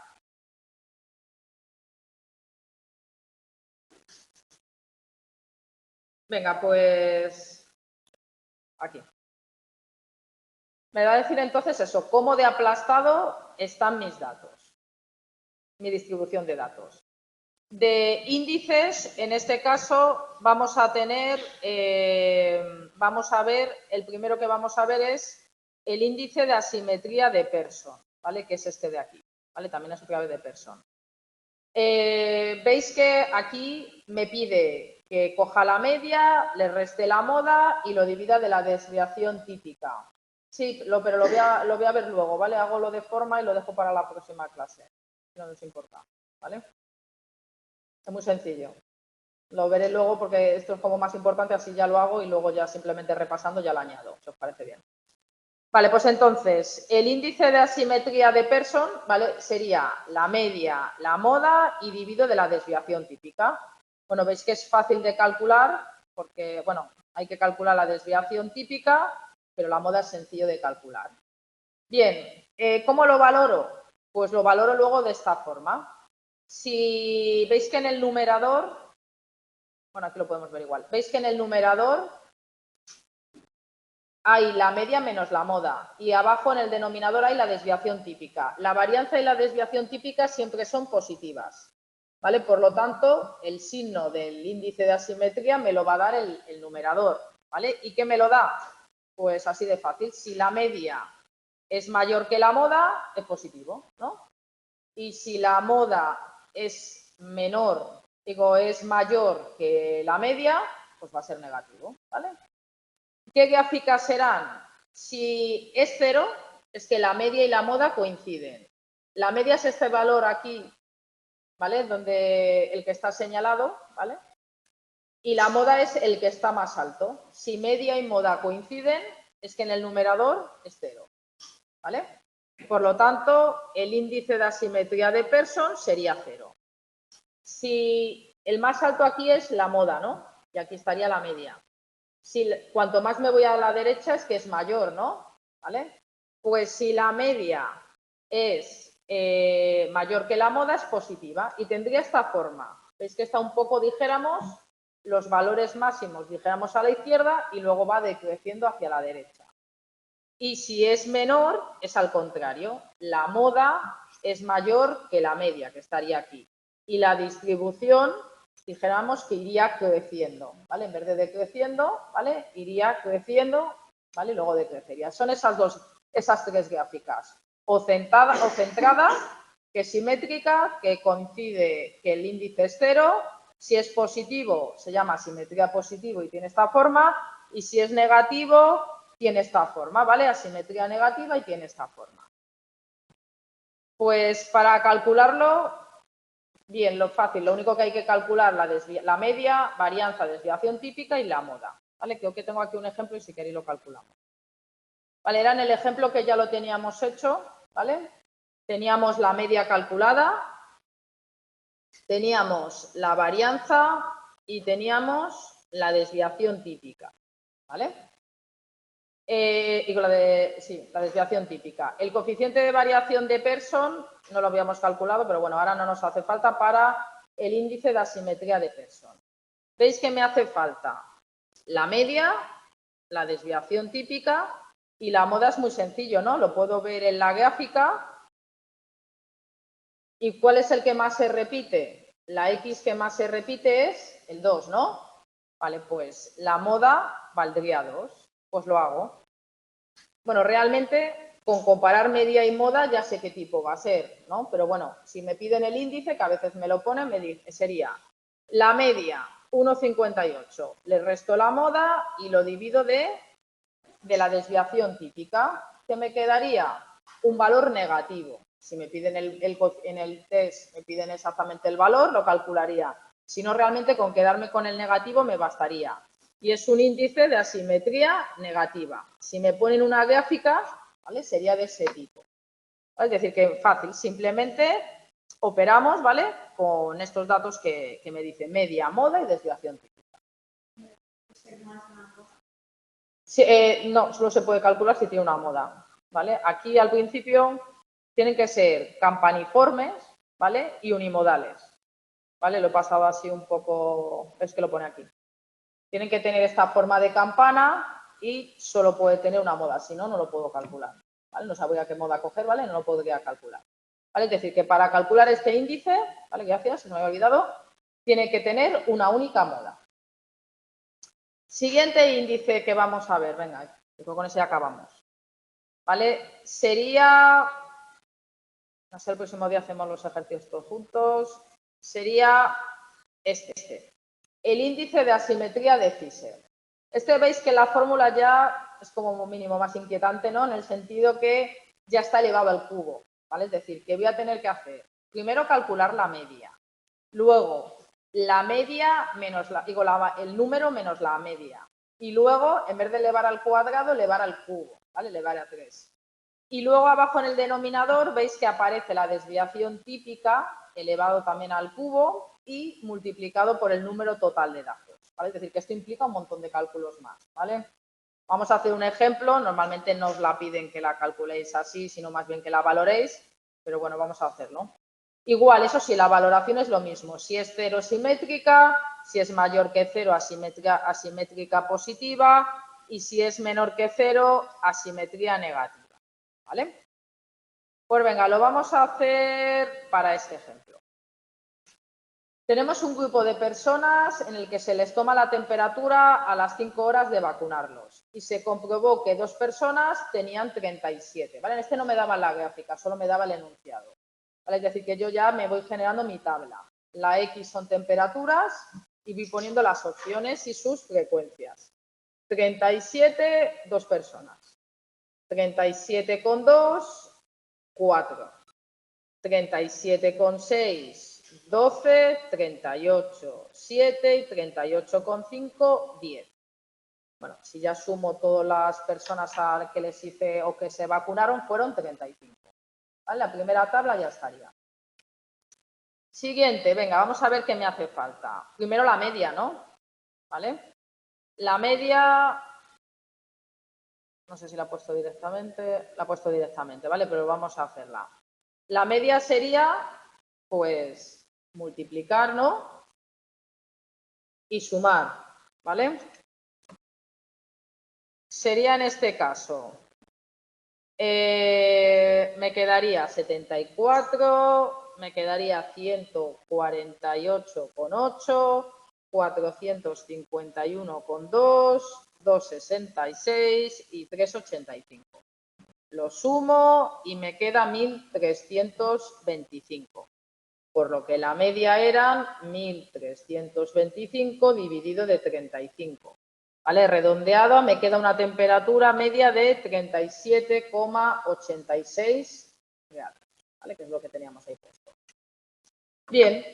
[SPEAKER 1] Venga, pues aquí. Me va a decir entonces eso, cómo de aplastado están mis datos, mi distribución de datos. De índices, en este caso, vamos a tener, vamos a ver, el primero que vamos a ver es el índice de asimetría de Pearson, ¿vale? Que es este de aquí, ¿vale? También es clave de Pearson. Veis que aquí me pide que coja la media, le reste la moda y lo divida de la desviación típica. Sí, pero lo voy a ver luego, ¿vale? Hago lo de forma y lo dejo para la próxima clase. No nos importa, ¿vale? Es muy sencillo. Lo veré luego porque esto es como más importante, así ya lo hago y luego ya simplemente repasando ya lo añado, si os parece bien. Vale, pues entonces, el índice de asimetría de Pearson, ¿vale? Sería la media, la moda y dividido de la desviación típica. Bueno, veis que es fácil de calcular porque, bueno, hay que calcular la desviación típica, pero la moda es sencillo de calcular. Bien, ¿cómo lo valoro? Pues lo valoro luego de esta forma. Si veis que en el numerador, bueno, aquí lo podemos ver igual, veis que en el numerador hay la media menos la moda y abajo en el denominador hay la desviación típica. La varianza y la desviación típica siempre son positivas, ¿vale? Por lo tanto, el signo del índice de asimetría me lo va a dar el numerador, ¿vale? ¿Y qué me lo da? Pues así de fácil. Si la media es mayor que la moda, es positivo, ¿no? Y si la moda es menor, digo, es mayor que la media, pues va a ser negativo, ¿vale? ¿Qué gráficas serán? Si es 0, es que la media y la moda coinciden. La media es este valor aquí, ¿vale? Donde el que está señalado, ¿vale? Y la moda es el que está más alto. Si media y moda coinciden, es que en el numerador es 0, ¿vale? Por lo tanto, el índice de asimetría de Pearson sería 0. Si el más alto aquí es la moda, ¿no? Y aquí estaría la media. Si, cuanto más me voy a la derecha es que es mayor, ¿no? ¿Vale? Pues si la media es mayor que la moda, es positiva y tendría esta forma. Veis que está un poco, dijéramos, los valores máximos, dijéramos, a la izquierda y luego va decreciendo hacia la derecha. Y si es menor, es al contrario. La moda es mayor que la media, que estaría aquí. Y la distribución, dijéramos que iría creciendo, ¿vale? En vez de decreciendo, ¿vale? Iría creciendo, ¿vale? Y luego decrecería. Son esas tres gráficas. O centrada, que es simétrica, que coincide que el índice es 0. Si es positivo, se llama simetría positivo y tiene esta forma. Y si es negativo, tiene esta forma, ¿vale? Asimetría negativa y tiene esta forma. Pues para calcularlo, bien, lo fácil, lo único que hay que calcular la media, varianza, desviación típica y la moda, ¿vale? Creo que tengo aquí un ejemplo y si queréis lo calculamos. Vale, era en el ejemplo que ya lo teníamos hecho, ¿vale? Teníamos la media calculada, teníamos la varianza y teníamos la desviación típica, ¿vale? Y con la desviación típica. El coeficiente de variación de Pearson no lo habíamos calculado, pero bueno, ahora no nos hace falta para el índice de asimetría de Pearson. ¿Veis que me hace falta? La media, la desviación típica y la moda es muy sencillo, ¿no? Lo puedo ver en la gráfica. ¿Y cuál es el que más se repite? La X que más se repite es el 2, ¿no? Vale, pues la moda valdría 2. Pues lo hago. Bueno, realmente con comparar media y moda ya sé qué tipo va a ser, ¿no? Pero bueno, si me piden el índice, que a veces me lo ponen, me dice, sería la media 1,58. Le resto la moda y lo divido de la desviación típica. ¿Qué me quedaría? Un valor negativo. Si me piden en el test, me piden exactamente el valor, lo calcularía. Si no, realmente con quedarme con el negativo me bastaría. Y es un índice de asimetría negativa. Si me ponen una gráfica, ¿vale? Sería de ese tipo. ¿Vale? Es decir, que fácil, simplemente operamos, ¿vale? Con estos datos que me dicen media, moda y desviación típica. Sí, no, solo se puede calcular si tiene una moda, ¿vale? Aquí al principio tienen que ser campaniformes, ¿vale? Y unimodales, ¿vale? Lo he pasado así un poco, es que lo pone aquí. Tienen que tener esta forma de campana y solo puede tener una moda, si no, no lo puedo calcular, ¿vale? No sabría qué moda coger, ¿vale? No lo podría calcular, ¿vale? Es decir, que para calcular este índice, ¿vale? Gracias, se me había olvidado, tiene que tener una única moda. Siguiente índice que vamos a ver, venga, con ese acabamos. ¿vale? Sería, no sé, el próximo día hacemos los ejercicios todos juntos, sería este, el índice de asimetría de Fisher. Veis que la fórmula ya es como mínimo más inquietante, ¿no? En el sentido que ya está elevado al cubo, ¿vale? Es decir, que voy a tener que hacer, primero calcular la media, luego la media menos el número menos la media, y luego, en vez de elevar al cuadrado, elevar al cubo, ¿vale? Elevar a 3. Y luego abajo en el denominador veis que aparece la desviación típica, elevado también al cubo y multiplicado por el número total de datos, ¿vale? Es decir, que esto implica un montón de cálculos más, ¿vale? Vamos a hacer un ejemplo, normalmente no os la piden que la calculéis así, sino más bien que la valoréis, pero bueno, vamos a hacerlo. Igual, eso sí, la valoración es lo mismo, si es cero simétrica, si es mayor que cero asimétrica positiva y si es menor que cero asimetría negativa. ¿Vale? Pues venga, lo vamos a hacer para este ejemplo. Tenemos un grupo de personas en el que se les toma la temperatura a las 5 horas de vacunarlos y se comprobó que 2 personas tenían 37. ¿Vale? En este no me daba la gráfica, solo me daba el enunciado. ¿Vale? Es decir, que yo ya me voy generando mi tabla. La X son temperaturas y voy poniendo las opciones y sus frecuencias. 37, 2 personas. 37,2, 4. 37,6, 12, 38, 7 y 38,5, 10. Bueno, si ya sumo todas las personas a que les hice o que se vacunaron, fueron 35. ¿Vale? La primera tabla ya estaría. Siguiente, venga, vamos a ver qué me hace falta. Primero la media, ¿no? ¿Vale? La media, no sé si la he puesto directamente, ¿vale? Pero vamos a hacerla. La media sería, pues, multiplicar, ¿no? Y sumar, ¿vale? Sería en este caso, me quedaría 74, me quedaría 148,8, 451,2, 266 y 385. Lo sumo y me queda 1325. Por lo que la media eran 1325 dividido de 35. ¿Vale? Redondeado me queda una temperatura media de 37,86 grados. ¿Vale? Que es lo que teníamos ahí puesto. Bien,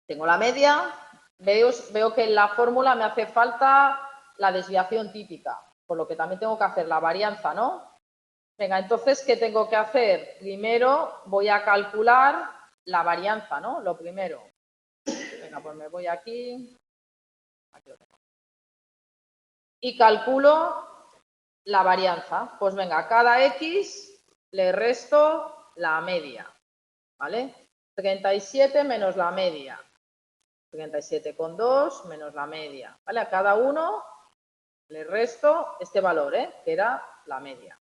[SPEAKER 1] tengo la media. Veo que en la fórmula me hace falta la desviación típica, por lo que también tengo que hacer la varianza, ¿no? Venga, entonces, ¿qué tengo que hacer? Primero voy a calcular la varianza, ¿no? Lo primero. Venga, pues me voy aquí. Aquí lo tengo. Y calculo la varianza. Pues venga, a cada X le resto la media, ¿vale? 37 menos la media. 37,2 menos la media, ¿vale? A cada uno le resto este valor, que era la media.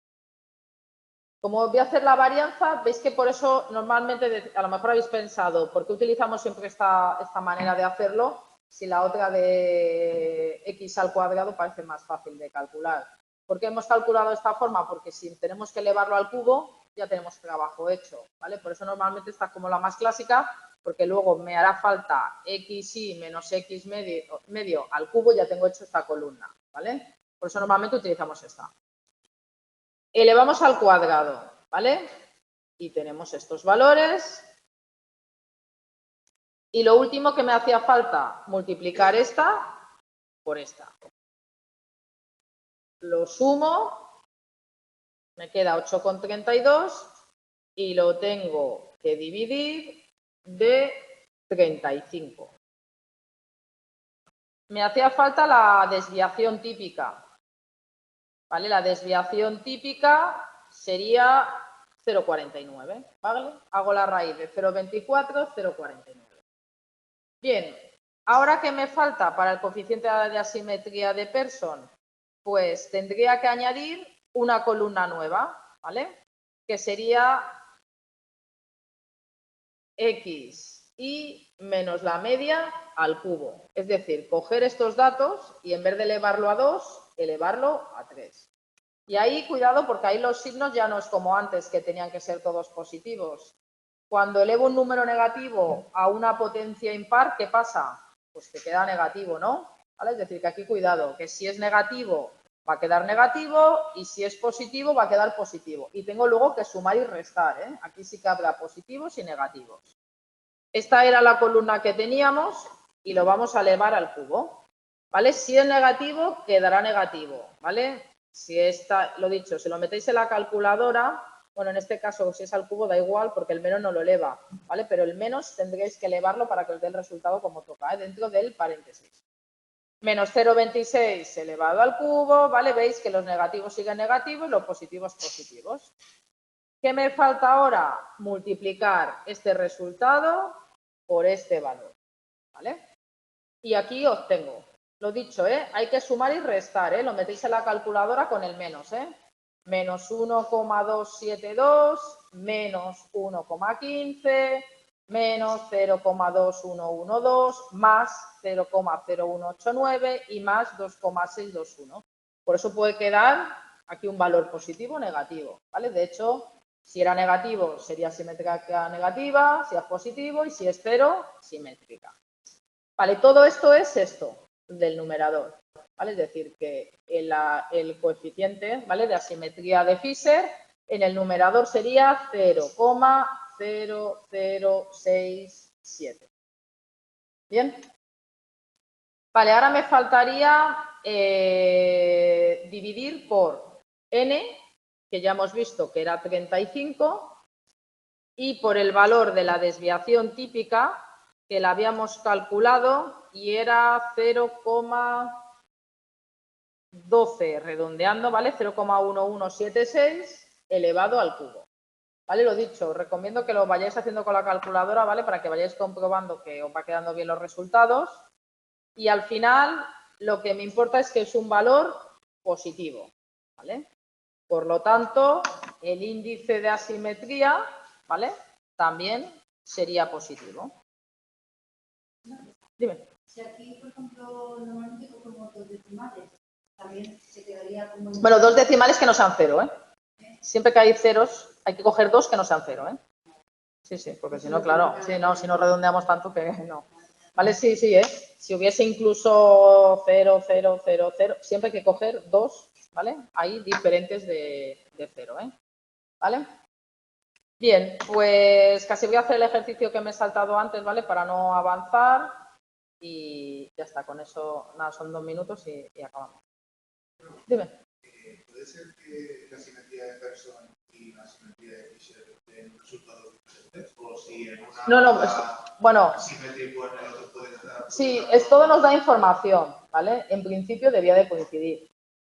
[SPEAKER 1] Como voy a hacer la varianza, veis que por eso normalmente, a lo mejor habéis pensado, ¿por qué utilizamos siempre esta manera de hacerlo? Si la otra de x al cuadrado parece más fácil de calcular. ¿Por qué hemos calculado de esta forma? Porque si tenemos que elevarlo al cubo, ya tenemos trabajo hecho, ¿vale? Por eso normalmente está como la más clásica, porque luego me hará falta xy menos x medio al cubo, ya tengo hecho esta columna, ¿vale? Por eso normalmente utilizamos esta. Elevamos al cuadrado, ¿vale? Y tenemos estos valores. Y lo último que me hacía falta, multiplicar esta por esta. Lo sumo, me queda 8,32 y lo tengo que dividir de 35. Me hacía falta la desviación típica, ¿vale? La desviación típica sería 0,49, ¿vale? Hago la raíz de 0,24, 0,49. Bien, ahora ¿qué me falta para el coeficiente de asimetría de Pearson? Pues tendría que añadir una columna nueva, ¿vale? Que sería x y menos la media al cubo. Es decir, coger estos datos y en vez de elevarlo a 2, elevarlo a 3. Y ahí, cuidado, porque ahí los signos ya no es como antes, que tenían que ser todos positivos. Cuando elevo un número negativo a una potencia impar, ¿qué pasa? Pues que queda negativo, ¿no? ¿Vale? Es decir, que aquí cuidado, que si es negativo va a quedar negativo y si es positivo va a quedar positivo. Y tengo luego que sumar y restar, ¿eh? Aquí sí que habrá positivos y negativos. Esta era la columna que teníamos y lo vamos a elevar al cubo, ¿vale? Si es negativo, quedará negativo, ¿vale? Si está, lo dicho, si lo metéis en la calculadora, bueno, en este caso, si es al cubo da igual porque el menos no lo eleva, ¿vale? Pero el menos tendréis que elevarlo para que os dé el resultado como toca, ¿eh? Dentro del paréntesis. Menos 0,26 elevado al cubo, ¿vale? Veis que los negativos siguen negativos y los positivos positivos. ¿Qué me falta ahora? Multiplicar este resultado por este valor, ¿vale? Y aquí obtengo, lo dicho, hay que sumar y restar, lo metéis en la calculadora con el menos, menos 1,272, menos 1,15, menos 0,2112, más 0,0189 y más 2,621. Por eso puede quedar aquí un valor positivo o negativo, ¿vale? De hecho, si era negativo sería simétrica negativa, si es positivo y si es cero, simétrica. Vale, todo esto es esto del numerador, ¿vale? Es decir, que el coeficiente, ¿vale?, de asimetría de Fisher en el numerador sería 0,0067. ¿Bien? Vale, ahora me faltaría dividir por n, que ya hemos visto que era 35, y por el valor de la desviación típica, que la habíamos calculado y era 0,12, redondeando, ¿vale? 0,1176 elevado al cubo. ¿Vale? Lo dicho, os recomiendo que lo vayáis haciendo con la calculadora, ¿vale? Para que vayáis comprobando que os va quedando bien los resultados. Y al final, lo que me importa es que es un valor positivo, ¿vale? Por lo tanto, el índice de asimetría, ¿vale?, también sería positivo. Dime.
[SPEAKER 2] Si aquí, por ejemplo, normalmente cogemos 2 decimales, también se quedaría como...
[SPEAKER 1] Bueno, 2 decimales que no sean 0, ¿eh? Siempre que hay ceros, hay que coger 2 que no sean 0, ¿eh? Sí, sí, porque si no, claro, si no redondeamos tanto que no. ¿Vale? Sí, sí, ¿eh? Si hubiese incluso 0, 0, 0, 0, siempre hay que coger 2, ¿vale? Hay diferentes de 0, ¿eh? ¿Vale? Bien, pues casi voy a hacer el ejercicio que me he saltado antes, ¿vale? Para no avanzar y ya está, con eso, nada, son 2 minutos y acabamos. Dime.
[SPEAKER 3] ¿Puede ser que la simetría de Pearson y la simetría de Fisher den resultados diferentes? ¿O si en una
[SPEAKER 1] No, bueno,
[SPEAKER 3] simetría y en el otro puede estar?
[SPEAKER 1] Sí, todo nos da información, ¿vale? En principio debía de coincidir,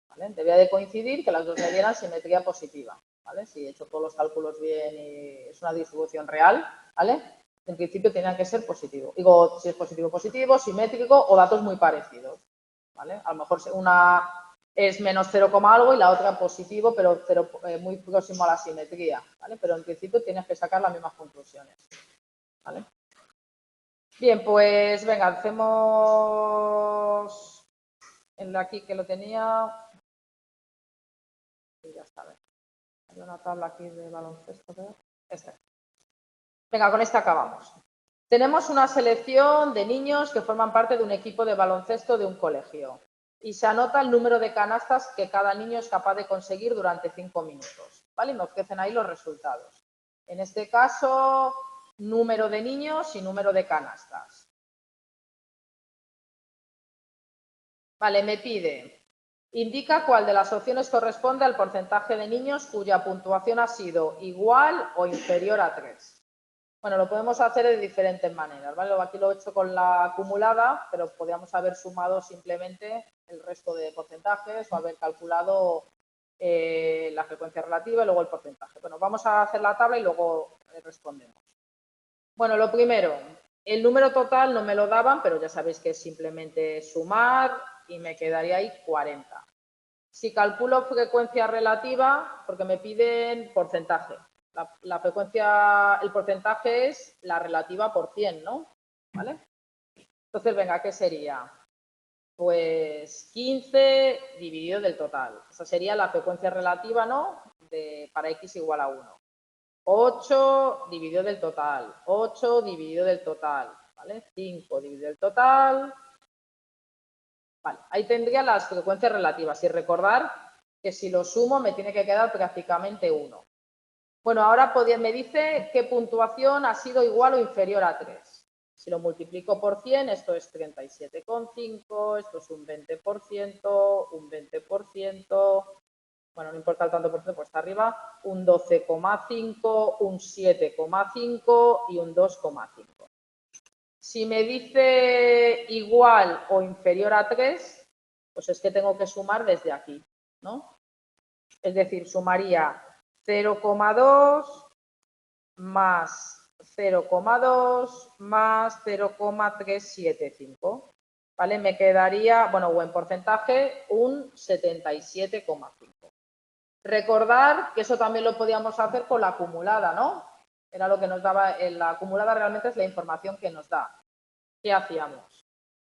[SPEAKER 1] ¿vale? Debía de coincidir que las dos me dieran simetría positiva, ¿vale? Si he hecho todos los cálculos bien y es una distribución real, ¿vale? En principio tenía que ser positivo. Digo, si es positivo, positivo, simétrico o datos muy parecidos, ¿vale? A lo mejor una es menos 0, algo y la otra positivo, pero muy próximo a la simetría, ¿vale? Pero en principio tienes que sacar las mismas conclusiones, ¿vale? Bien, pues venga, hacemos el de aquí que lo tenía. Y ya está. Hay una tabla aquí de baloncesto, creo. Venga, con esta acabamos. Tenemos una selección de niños que forman parte de un equipo de baloncesto de un colegio. Y se anota el número de canastas que cada niño es capaz de conseguir durante 5 minutos. ¿Vale? Y me ofrecen ahí los resultados. En este caso, número de niños y número de canastas. Vale, me pide, indica cuál de las opciones corresponde al porcentaje de niños cuya puntuación ha sido igual o inferior a 3. Bueno, lo podemos hacer de diferentes maneras, ¿vale? Aquí lo he hecho con la acumulada, pero podríamos haber sumado simplemente el resto de porcentajes o haber calculado la frecuencia relativa y luego el porcentaje. Bueno, vamos a hacer la tabla y luego respondemos. Bueno, lo primero, el número total no me lo daban, pero ya sabéis que es simplemente sumar y me quedaría ahí 40. Si calculo frecuencia relativa, porque me piden porcentaje. La frecuencia, el porcentaje es la relativa por 100, ¿no? ¿Vale? Entonces, venga, ¿qué sería? Pues 15 dividido del total. Esa sería la frecuencia relativa, ¿no? Para x igual a 1. 8 dividido del total. 8 dividido del total. ¿Vale? 5 dividido del total. Vale, ahí tendría las frecuencias relativas. Y recordar que si lo sumo me tiene que quedar prácticamente 1. Bueno, ahora me dice qué puntuación ha sido igual o inferior a 3. Si lo multiplico por 100, esto es 37,5, esto es un 20%, un 20%, bueno, no importa el tanto por ciento, pues está arriba, un 12,5, un 7,5 y un 2,5. Si me dice igual o inferior a 3, pues es que tengo que sumar desde aquí, ¿no? Es decir, sumaría 0,2 más 0,2 más 0,375. ¿Vale? Me quedaría, bueno, o en porcentaje, un 77,5. Recordar que eso también lo podíamos hacer con la acumulada, ¿no? Era lo que nos daba, la acumulada realmente es la información que nos da. ¿Qué hacíamos?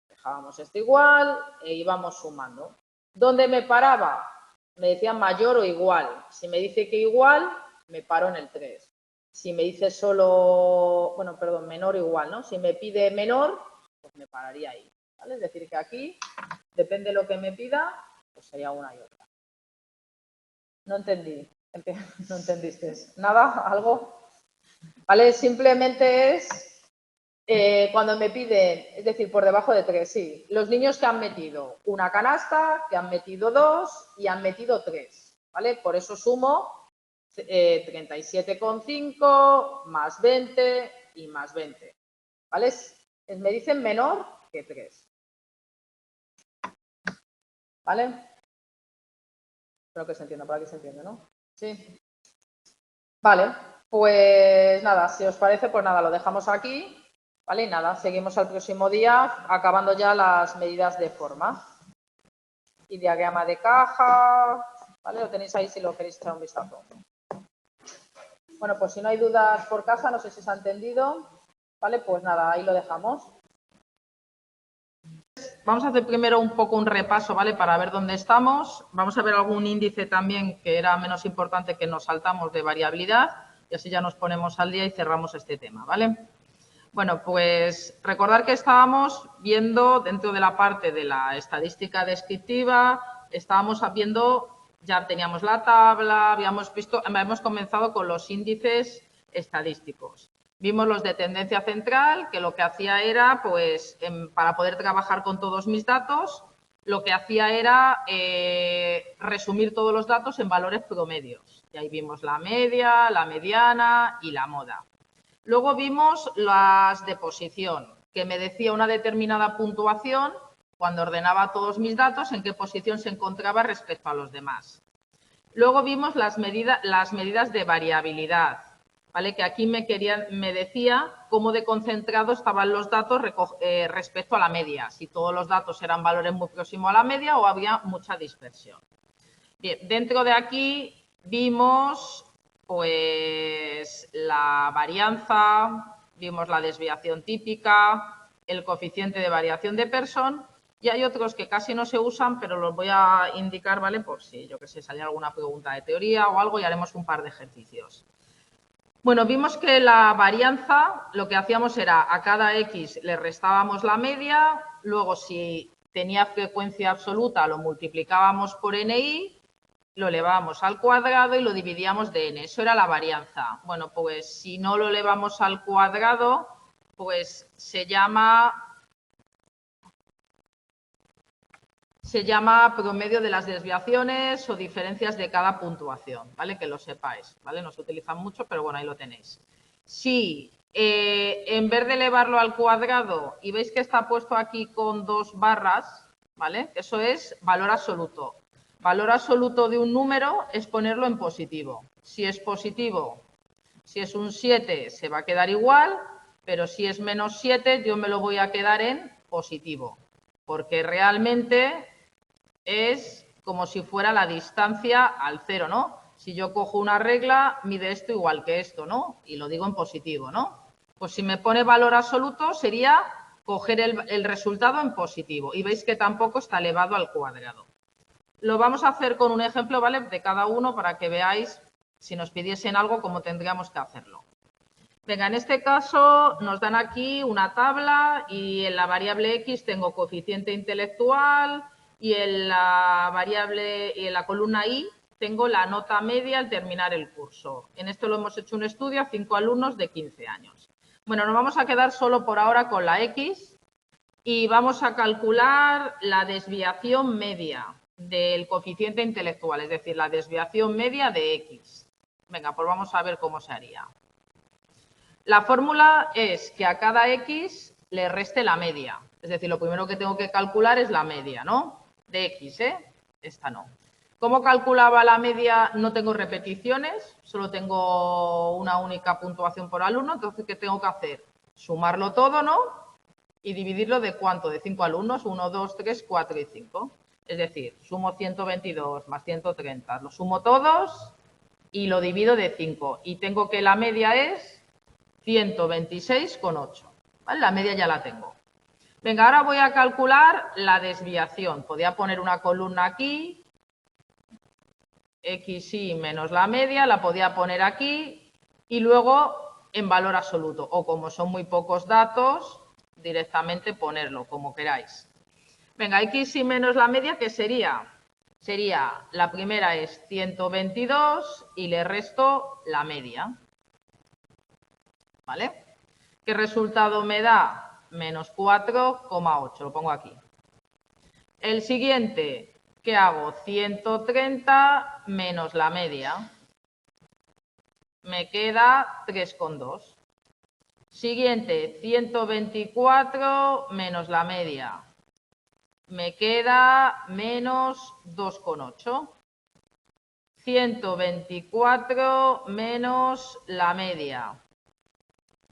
[SPEAKER 1] Dejábamos esto igual e íbamos sumando. ¿Dónde me paraba? Me decía mayor o igual. Si me dice que igual, me paro en el 3. Si me dice solo, bueno, perdón, menor o igual, ¿no? Si me pide menor, pues me pararía ahí. ¿Vale? Es decir, que aquí, depende de lo que me pida, pues sería una y otra. No entendí. ¿No entendiste? ¿Nada? ¿Algo? ¿Vale? Simplemente es cuando me piden, es decir, por debajo de 3, sí. Los niños que han metido una canasta, que han metido 2 y han metido 3. ¿Vale? Por eso sumo 37,5 más 20 y más 20. ¿Vale? Me dicen menor que 3. ¿Vale? Creo que se entiende, por aquí se entiende, ¿no? Sí. Vale, pues nada, si os parece, pues nada, lo dejamos aquí. ¿Vale? Y nada, seguimos al próximo día acabando ya las medidas de forma. Y diagrama de caja, ¿vale? Lo tenéis ahí si lo queréis echar un vistazo. Bueno, pues si no hay dudas por casa, no sé si se ha entendido, ¿vale? Pues nada, ahí lo dejamos. Vamos a hacer primero un poco un repaso, ¿vale? Para ver dónde estamos. Vamos a ver algún índice también que era menos importante que nos saltamos de variabilidad y así ya nos ponemos al día y cerramos este tema, ¿vale? Bueno, pues recordar que estábamos viendo dentro de la parte de la estadística descriptiva, estábamos viendo, ya teníamos la tabla, habíamos comenzado con los índices estadísticos. Vimos los de tendencia central, que lo que hacía era, pues, para poder trabajar con todos mis datos, lo que hacía era resumir todos los datos en valores promedios. Y ahí vimos la media, la mediana y la moda. Luego vimos las de posición, que me decía una determinada puntuación cuando ordenaba todos mis datos en qué posición se encontraba respecto a los demás. Luego vimos las medidas de variabilidad, ¿vale? Que aquí me decía cómo de concentrado estaban los datos respecto a la media, si todos los datos eran valores muy próximos a la media o había mucha dispersión. Bien, dentro de aquí vimos pues la varianza, vimos la desviación típica, el coeficiente de variación de Pearson y hay otros que casi no se usan, pero los voy a indicar, ¿vale? Por si, yo que sé, salía alguna pregunta de teoría o algo y haremos un par de ejercicios. Bueno, vimos que la varianza, lo que hacíamos era a cada X le restábamos la media, luego si tenía frecuencia absoluta lo multiplicábamos por NI, lo elevábamos al cuadrado y lo dividíamos de n. Eso era la varianza. Bueno, pues si no lo elevamos al cuadrado, pues se llama promedio de las desviaciones o diferencias de cada puntuación, ¿vale? Que lo sepáis, ¿vale? No se utilizan mucho, pero bueno, ahí lo tenéis. Si en vez de elevarlo al cuadrado, y veis que está puesto aquí con 2 barras, ¿vale? Eso es valor absoluto. Valor absoluto de un número es ponerlo en positivo. Si es positivo, si es un 7 se va a quedar igual, pero si es menos 7 yo me lo voy a quedar en positivo, porque realmente es como si fuera la distancia al 0, ¿no? Si yo cojo una regla, mide esto igual que esto, ¿no? Y lo digo en positivo, ¿no? Pues si me pone valor absoluto sería coger el resultado en positivo y veis que tampoco está elevado al cuadrado. Lo vamos a hacer con un ejemplo, ¿vale?, de cada uno para que veáis, si nos pidiesen algo, cómo tendríamos que hacerlo. Venga, en este caso nos dan aquí una tabla y en la variable X tengo coeficiente intelectual y en la variable y en la columna Y tengo la nota media al terminar el curso. En esto lo hemos hecho un estudio a 5 alumnos de 15 años. Bueno, nos vamos a quedar solo por ahora con la X y vamos a calcular la desviación media del coeficiente intelectual, es decir, la desviación media de X. Venga, pues vamos a ver cómo se haría. La fórmula es que a cada X le reste la media. Es decir, lo primero que tengo que calcular es la media, ¿no? De X, ¿eh? Esta no. ¿Cómo calculaba la media? No tengo repeticiones, solo tengo una única puntuación por alumno. Entonces, ¿qué tengo que hacer? Sumarlo todo, ¿no? Y dividirlo de ¿cuánto? De 5 alumnos. 1, 2, 3, 4 y 5. Es decir, sumo 122 más 130. Lo sumo todos y lo divido de 5. Y tengo que la media es 126,8. ¿Vale? La media ya la tengo. Venga, ahora voy a calcular la desviación. Podría poner una columna aquí, XY menos la media, la podía poner aquí y luego en valor absoluto. O como son muy pocos datos, directamente ponerlo, como queráis. Venga, XY menos la media, ¿qué sería? Sería, la primera es 122 y le resto la media. ¿Vale? ¿Qué resultado me da? Menos 4,8, lo pongo aquí. El siguiente, ¿qué hago? 130 menos la media. Me queda 3,2. Siguiente, 124 menos la media. Me queda menos 2,8. 124 menos la media.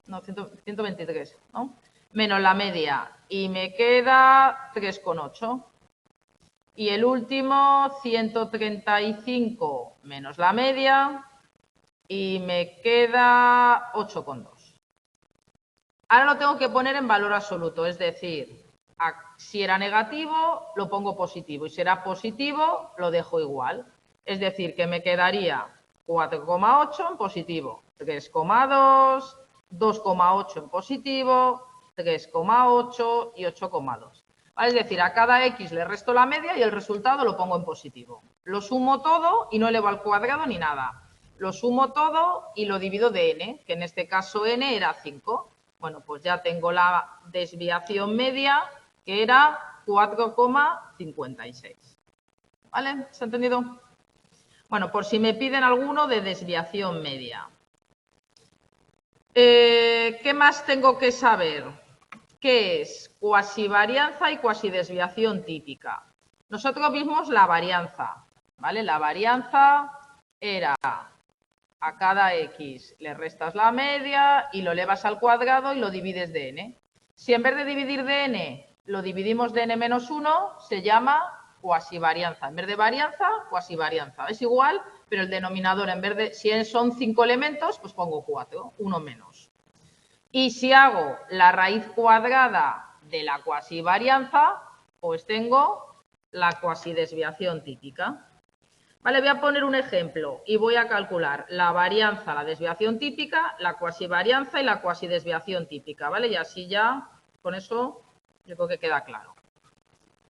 [SPEAKER 1] No, 123, ¿no? Menos la media. Y me queda 3,8. Y el último, 135 menos la media. Y me queda 8,2. Ahora lo tengo que poner en valor absoluto, es decir, si era negativo, lo pongo positivo. Y si era positivo, lo dejo igual. Es decir, que me quedaría 4,8 en positivo, 3,2, 2,8 en positivo, 3,8 y 8,2. ¿Vale? Es decir, a cada X le resto la media y el resultado lo pongo en positivo. Lo sumo todo y no elevo al cuadrado ni nada. Lo sumo todo y lo divido de n, que en este caso n era 5. Bueno, pues ya tengo la desviación media, que era 4,56. ¿Vale? ¿Se ha entendido? Bueno, por si me piden alguno de desviación media. ¿Qué más tengo que saber? ¿Qué es cuasivarianza y cuasidesviación típica? Nosotros vimos la varianza, ¿vale? La varianza era a cada X le restas la media y lo elevas al cuadrado y lo divides de n. Si en vez de dividir de n lo dividimos de n menos 1, se llama cuasivarianza. En vez de varianza, cuasivarianza. Es igual, pero el denominador, en vez de, si son 5 elementos, pues pongo 4, uno menos. Y si hago la raíz cuadrada de la cuasivarianza, pues tengo la cuasidesviación típica. Vale, voy a poner un ejemplo y voy a calcular la varianza, la desviación típica, la cuasivarianza y la cuasidesviación típica, ¿vale? Y así ya, con eso, yo creo que queda claro.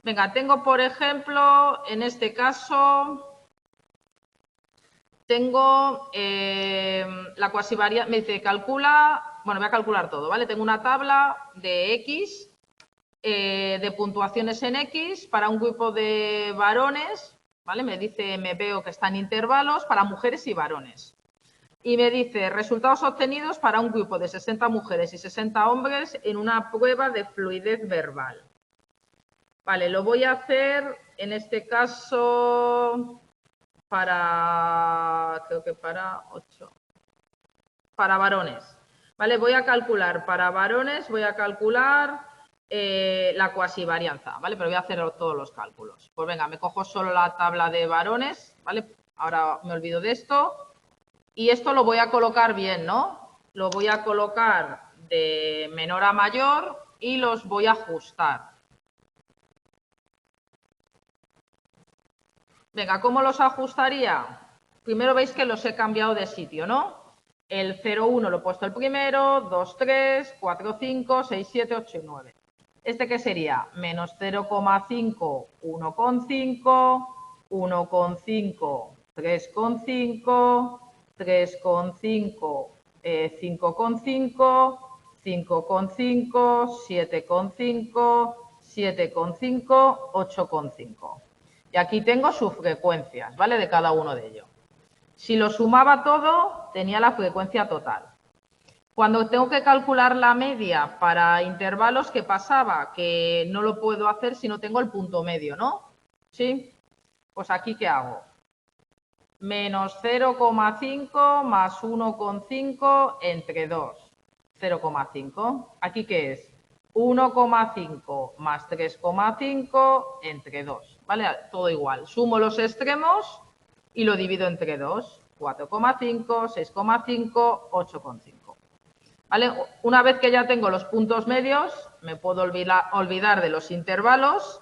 [SPEAKER 1] Venga, tengo, por ejemplo, en este caso, tengo la cuasivarianza, me dice, calcula, bueno, voy a calcular todo, ¿vale? Tengo una tabla de X, de puntuaciones en X para un grupo de varones, ¿vale? Me dice, me veo que están intervalos para mujeres y varones. Y me dice, resultados obtenidos para un grupo de 60 mujeres y 60 hombres en una prueba de fluidez verbal. Vale, lo voy a hacer en este caso para, creo que para 8, para varones. Vale, voy a calcular para varones, voy a calcular la cuasivarianza, ¿vale? Pero voy a hacer todos los cálculos. Pues venga, me cojo solo la tabla de varones, ¿vale? Ahora me olvido de esto. Y esto lo voy a colocar bien, ¿no? Lo voy a colocar de menor a mayor y los voy a ajustar. Venga, ¿cómo los ajustaría? Primero veis que los he cambiado de sitio, ¿no? El 0,1 lo he puesto el primero, 2, 3, 4, 5, 6, 7, 8 y 9. ¿Este qué sería? Menos 0,5, 1,5, 1,5, 3,5, 3,5, 5,5, 5,5, 7,5, 7,5, 8,5. Y aquí tengo sus frecuencias, ¿vale? De cada uno de ellos. Si lo sumaba todo, tenía la frecuencia total. Cuando tengo que calcular la media para intervalos, ¿qué pasaba? Que no lo puedo hacer si no tengo el punto medio, ¿no? ¿Sí? Pues aquí, ¿qué hago? Menos 0,5 más 1,5 entre 2. 0,5. ¿Aquí qué es? 1,5 más 3,5 entre 2. ¿Vale? Todo igual. Sumo los extremos y lo divido entre 2. 4,5, 6,5, 8,5. ¿Vale? Una vez que ya tengo los puntos medios, me puedo olvidar de los intervalos.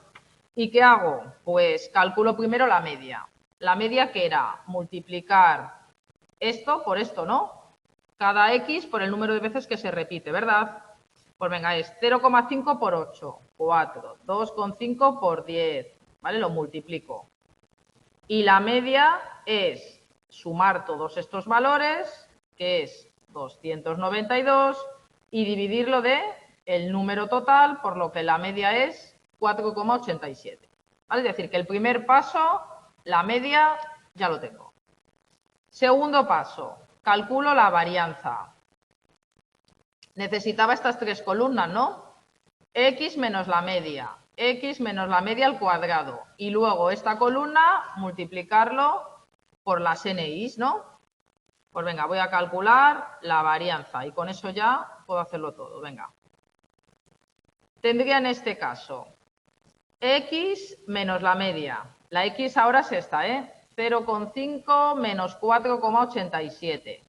[SPEAKER 1] ¿Y qué hago? Pues calculo primero la media. La media que era multiplicar esto por esto, ¿no? Cada X por el número de veces que se repite, ¿verdad? Pues venga, es 0,5 por 8, 4, 2,5 por 10, ¿vale? Lo multiplico. Y la media es sumar todos estos valores, que es 292, y dividirlo de el número total, por lo que la media es 4,87. ¿Vale? Es decir, que el primer paso, la media, ya lo tengo. Segundo paso, calculo la varianza. Necesitaba estas tres columnas, ¿no? X menos la media. X menos la media al cuadrado. Y luego esta columna, multiplicarlo por las NIs, ¿no? Pues venga, voy a calcular la varianza y con eso ya puedo hacerlo todo. Venga. Tendría en este caso X menos la media. La X ahora es esta, ¿eh? 0,5 menos 4,87.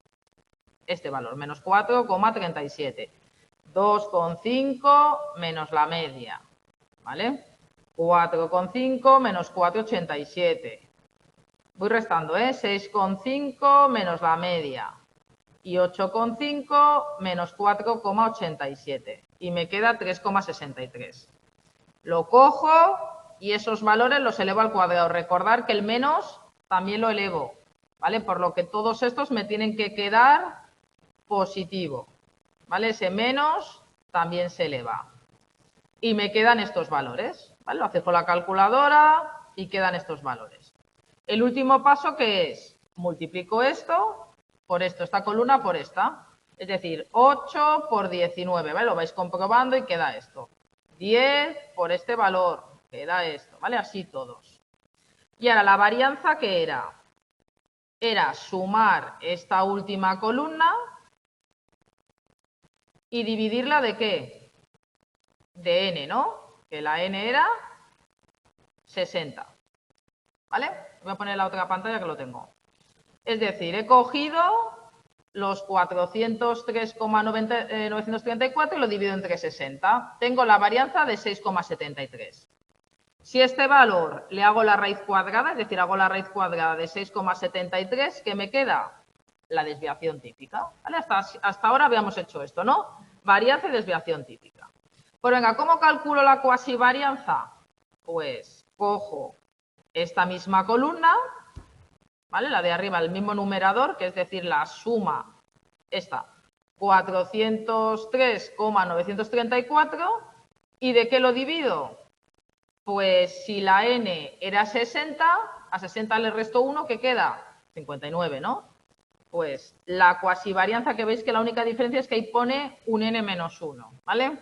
[SPEAKER 1] Este valor, menos 4,37. 2,5 menos la media, ¿vale? 4,5 menos 4,87. Voy restando, ¿eh? 6,5 menos la media. Y 8,5 menos 4,87. Y me queda 3,63. Lo cojo y esos valores los elevo al cuadrado. Recordar que el menos también lo elevo, ¿vale? Por lo que todos estos me tienen que quedar positivo, ¿vale? Ese menos también se eleva. Y me quedan estos valores, ¿vale? Lo haces con la calculadora y quedan estos valores. El último paso, ¿qué es? Multiplico esto por esto, esta columna por esta. Es decir, 8 por 19, ¿vale? Lo vais comprobando y queda esto. 10 por este valor, queda esto, ¿vale? Así todos. Y ahora la varianza, ¿qué era? Era sumar esta última columna y dividirla ¿de qué? De n, ¿no? Que la n era 60. ¿Vale? Voy a poner la otra pantalla que lo tengo. Es decir, he cogido los 403,934 y lo divido entre 60. Tengo la varianza de 6,73. Si este valor le hago la raíz cuadrada, es decir, hago la raíz cuadrada de 6,73, ¿qué me queda? La desviación típica. ¿Vale? Hasta ahora habíamos hecho esto, ¿no? Varianza y desviación típica. Pues venga, ¿cómo calculo la cuasivarianza? Pues cojo esta misma columna, ¿vale? La de arriba, el mismo numerador, que es decir, la suma, esta, 403,934. ¿Y de qué lo divido? Pues si la n era 60, a 60 le resto 1, ¿qué queda? 59, ¿no? Pues la cuasivarianza, que veis que la única diferencia es que ahí pone un n menos 1, ¿vale?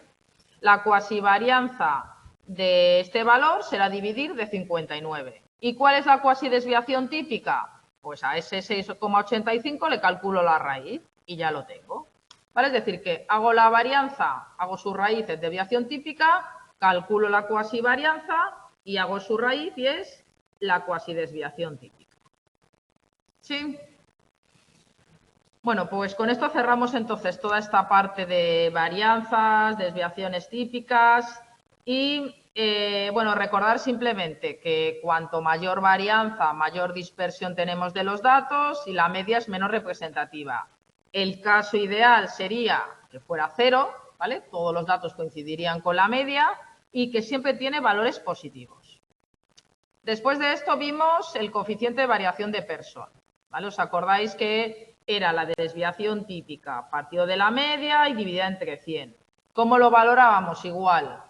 [SPEAKER 1] La cuasivarianza de este valor será dividir de 59. ¿Y cuál es la cuasidesviación típica? Pues a ese 6,85 le calculo la raíz y ya lo tengo. ¿Vale? Es decir, que hago la varianza, hago su raíz en desviación típica, calculo la cuasivarianza y hago su raíz y es la cuasidesviación típica. ¿Sí? Bueno, pues con esto cerramos entonces toda esta parte de varianzas, desviaciones típicas y, bueno, recordar simplemente que cuanto mayor varianza, mayor dispersión tenemos de los datos y la media es menos representativa. El caso ideal sería que fuera 0, ¿vale? Todos los datos coincidirían con la media y que siempre tiene valores positivos. Después de esto vimos el coeficiente de variación de Pearson, ¿vale? ¿Os acordáis que era la desviación típica partido de la media y dividida entre 100? ¿Cómo lo valorábamos? Igual,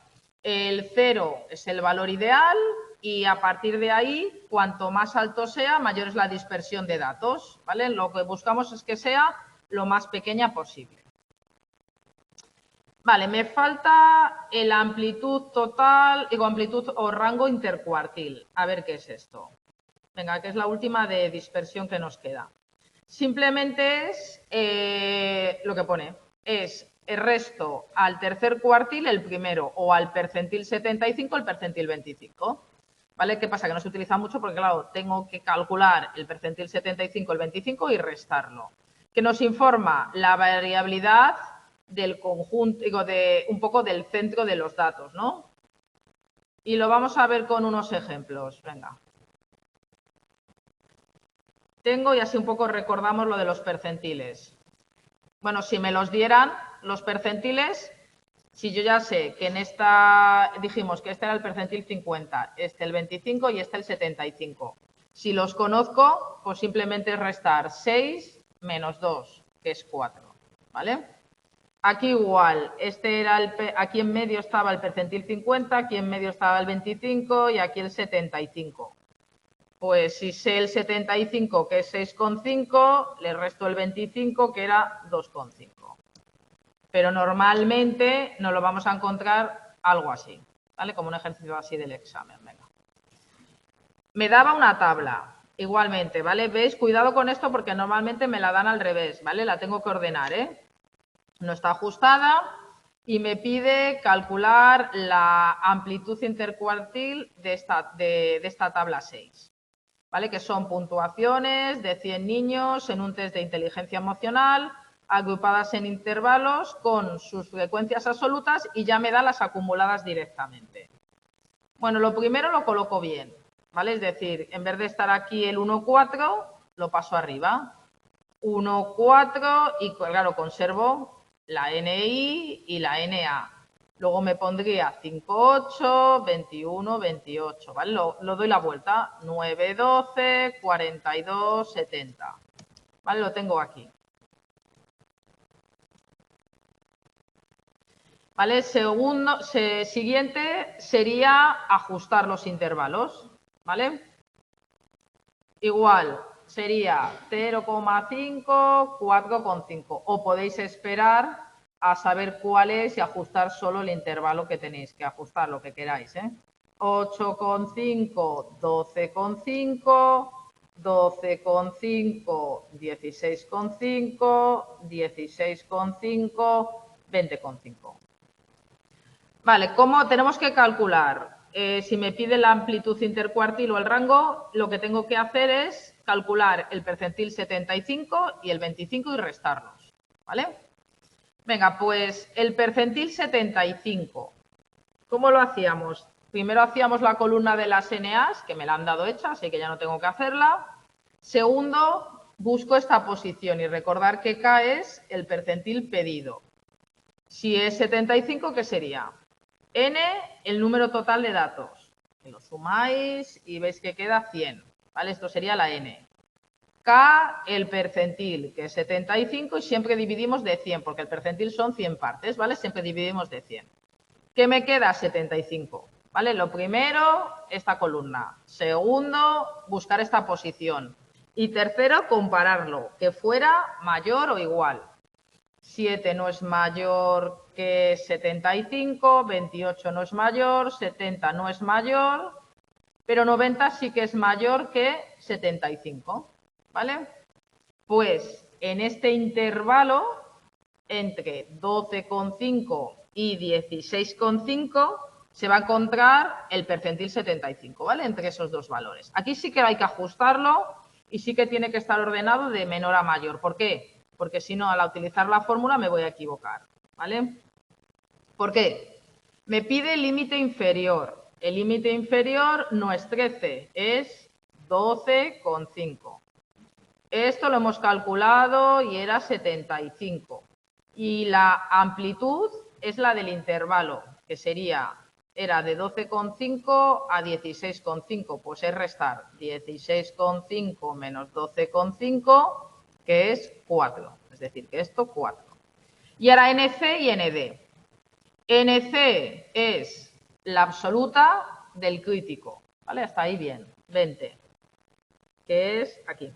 [SPEAKER 1] el 0 es el valor ideal y a partir de ahí, cuanto más alto sea, mayor es la dispersión de datos, ¿vale? Lo que buscamos es que sea lo más pequeña posible. Vale, me falta el amplitud total, digo amplitud o rango intercuartil. A ver qué es esto. Venga, que es la última de dispersión que nos queda. Simplemente es lo que pone, es el resto al tercer cuartil el primero o al percentil 75 el percentil 25. ¿Vale? ¿Qué pasa? Que no se utiliza mucho porque, claro, tengo que calcular el percentil 75, el 25 y restarlo. Que nos informa la variabilidad del conjunto, digo, de un poco del centro de los datos, ¿no? Y lo vamos a ver con unos ejemplos. Venga. Tengo y así un poco recordamos lo de los percentiles. Bueno, si me los dieran los percentiles, si yo ya sé que en esta dijimos que este era el percentil 50, este el 25 y este el 75. Si los conozco, pues simplemente es restar 6 menos 2, que es 4, ¿vale? Aquí igual, aquí en medio estaba el percentil 50, aquí en medio estaba el 25 y aquí el 75. Pues si sé el 75, que es 6,5, le resto el 25, que era 2,5. Pero normalmente nos lo vamos a encontrar algo así, ¿vale? Como un ejercicio así del examen. Venga. Me daba una tabla, igualmente, ¿vale? ¿Veis? Cuidado con esto porque normalmente me la dan al revés, ¿vale? La tengo que ordenar, ¿eh? No está ajustada y me pide calcular la amplitud intercuartil de esta tabla 6. ¿Vale? Que son puntuaciones de 100 niños en un test de inteligencia emocional, agrupadas en intervalos con sus frecuencias absolutas y ya me da las acumuladas directamente. Bueno, lo primero lo coloco bien, ¿vale? Es decir, en vez de estar aquí el 1,4, lo paso arriba. 1,4 y, claro, conservo la NI y la NA. Luego me pondría 5,8, 21, 28, ¿vale? Lo doy la vuelta. 9, 12, 42, 70. ¿Vale? Lo tengo aquí. ¿Vale? Siguiente sería ajustar los intervalos, ¿vale? Igual, sería 0,5, 4,5. O podéis esperar a saber cuál es y ajustar solo el intervalo que tenéis que ajustar, lo que queráis, ¿eh? 8,5, 12,5, 12,5, 16,5, 16,5, 20,5. Vale, ¿cómo tenemos que calcular? Si me pide la amplitud intercuartil o el rango, lo que tengo que hacer es calcular el percentil 75 y el 25 y restarlos, ¿vale? Venga, pues el percentil 75, ¿cómo lo hacíamos? Primero hacíamos la columna de las NAs, que me la han dado hecha, así que ya no tengo que hacerla. Segundo, busco esta posición y recordar que K es el percentil pedido. Si es 75, ¿qué sería? N, el número total de datos. Lo sumáis y veis que queda 100, ¿vale? Esto sería la N. K, el percentil, que es 75 y siempre dividimos de 100, porque el percentil son 100 partes, ¿vale? Siempre dividimos de 100. ¿Qué me queda? 75, ¿vale? Lo primero, esta columna. Segundo, buscar esta posición. Y tercero, compararlo, que fuera mayor o igual. 7 no es mayor que 75, 28 no es mayor, 70 no es mayor, pero 90 sí que es mayor que 75, ¿vale? Pues en este intervalo, entre 12,5 y 16,5, se va a encontrar el percentil 75, ¿vale? Entre esos dos valores. Aquí sí que hay que ajustarlo y sí que tiene que estar ordenado de menor a mayor. ¿Por qué? porque si no, al utilizar la fórmula me voy a equivocar, ¿vale? ¿Por qué? Me pide el límite inferior. El límite inferior no es 13, es 12,5. Esto lo hemos calculado y era 75. Y la amplitud es la del intervalo, que era de 12,5 a 16,5. Pues es restar 16,5 menos 12,5, que es 4. Es decir, que esto 4. Y ahora NC y ND. NC es la absoluta del crítico, ¿vale? Hasta ahí bien, 20, que es aquí.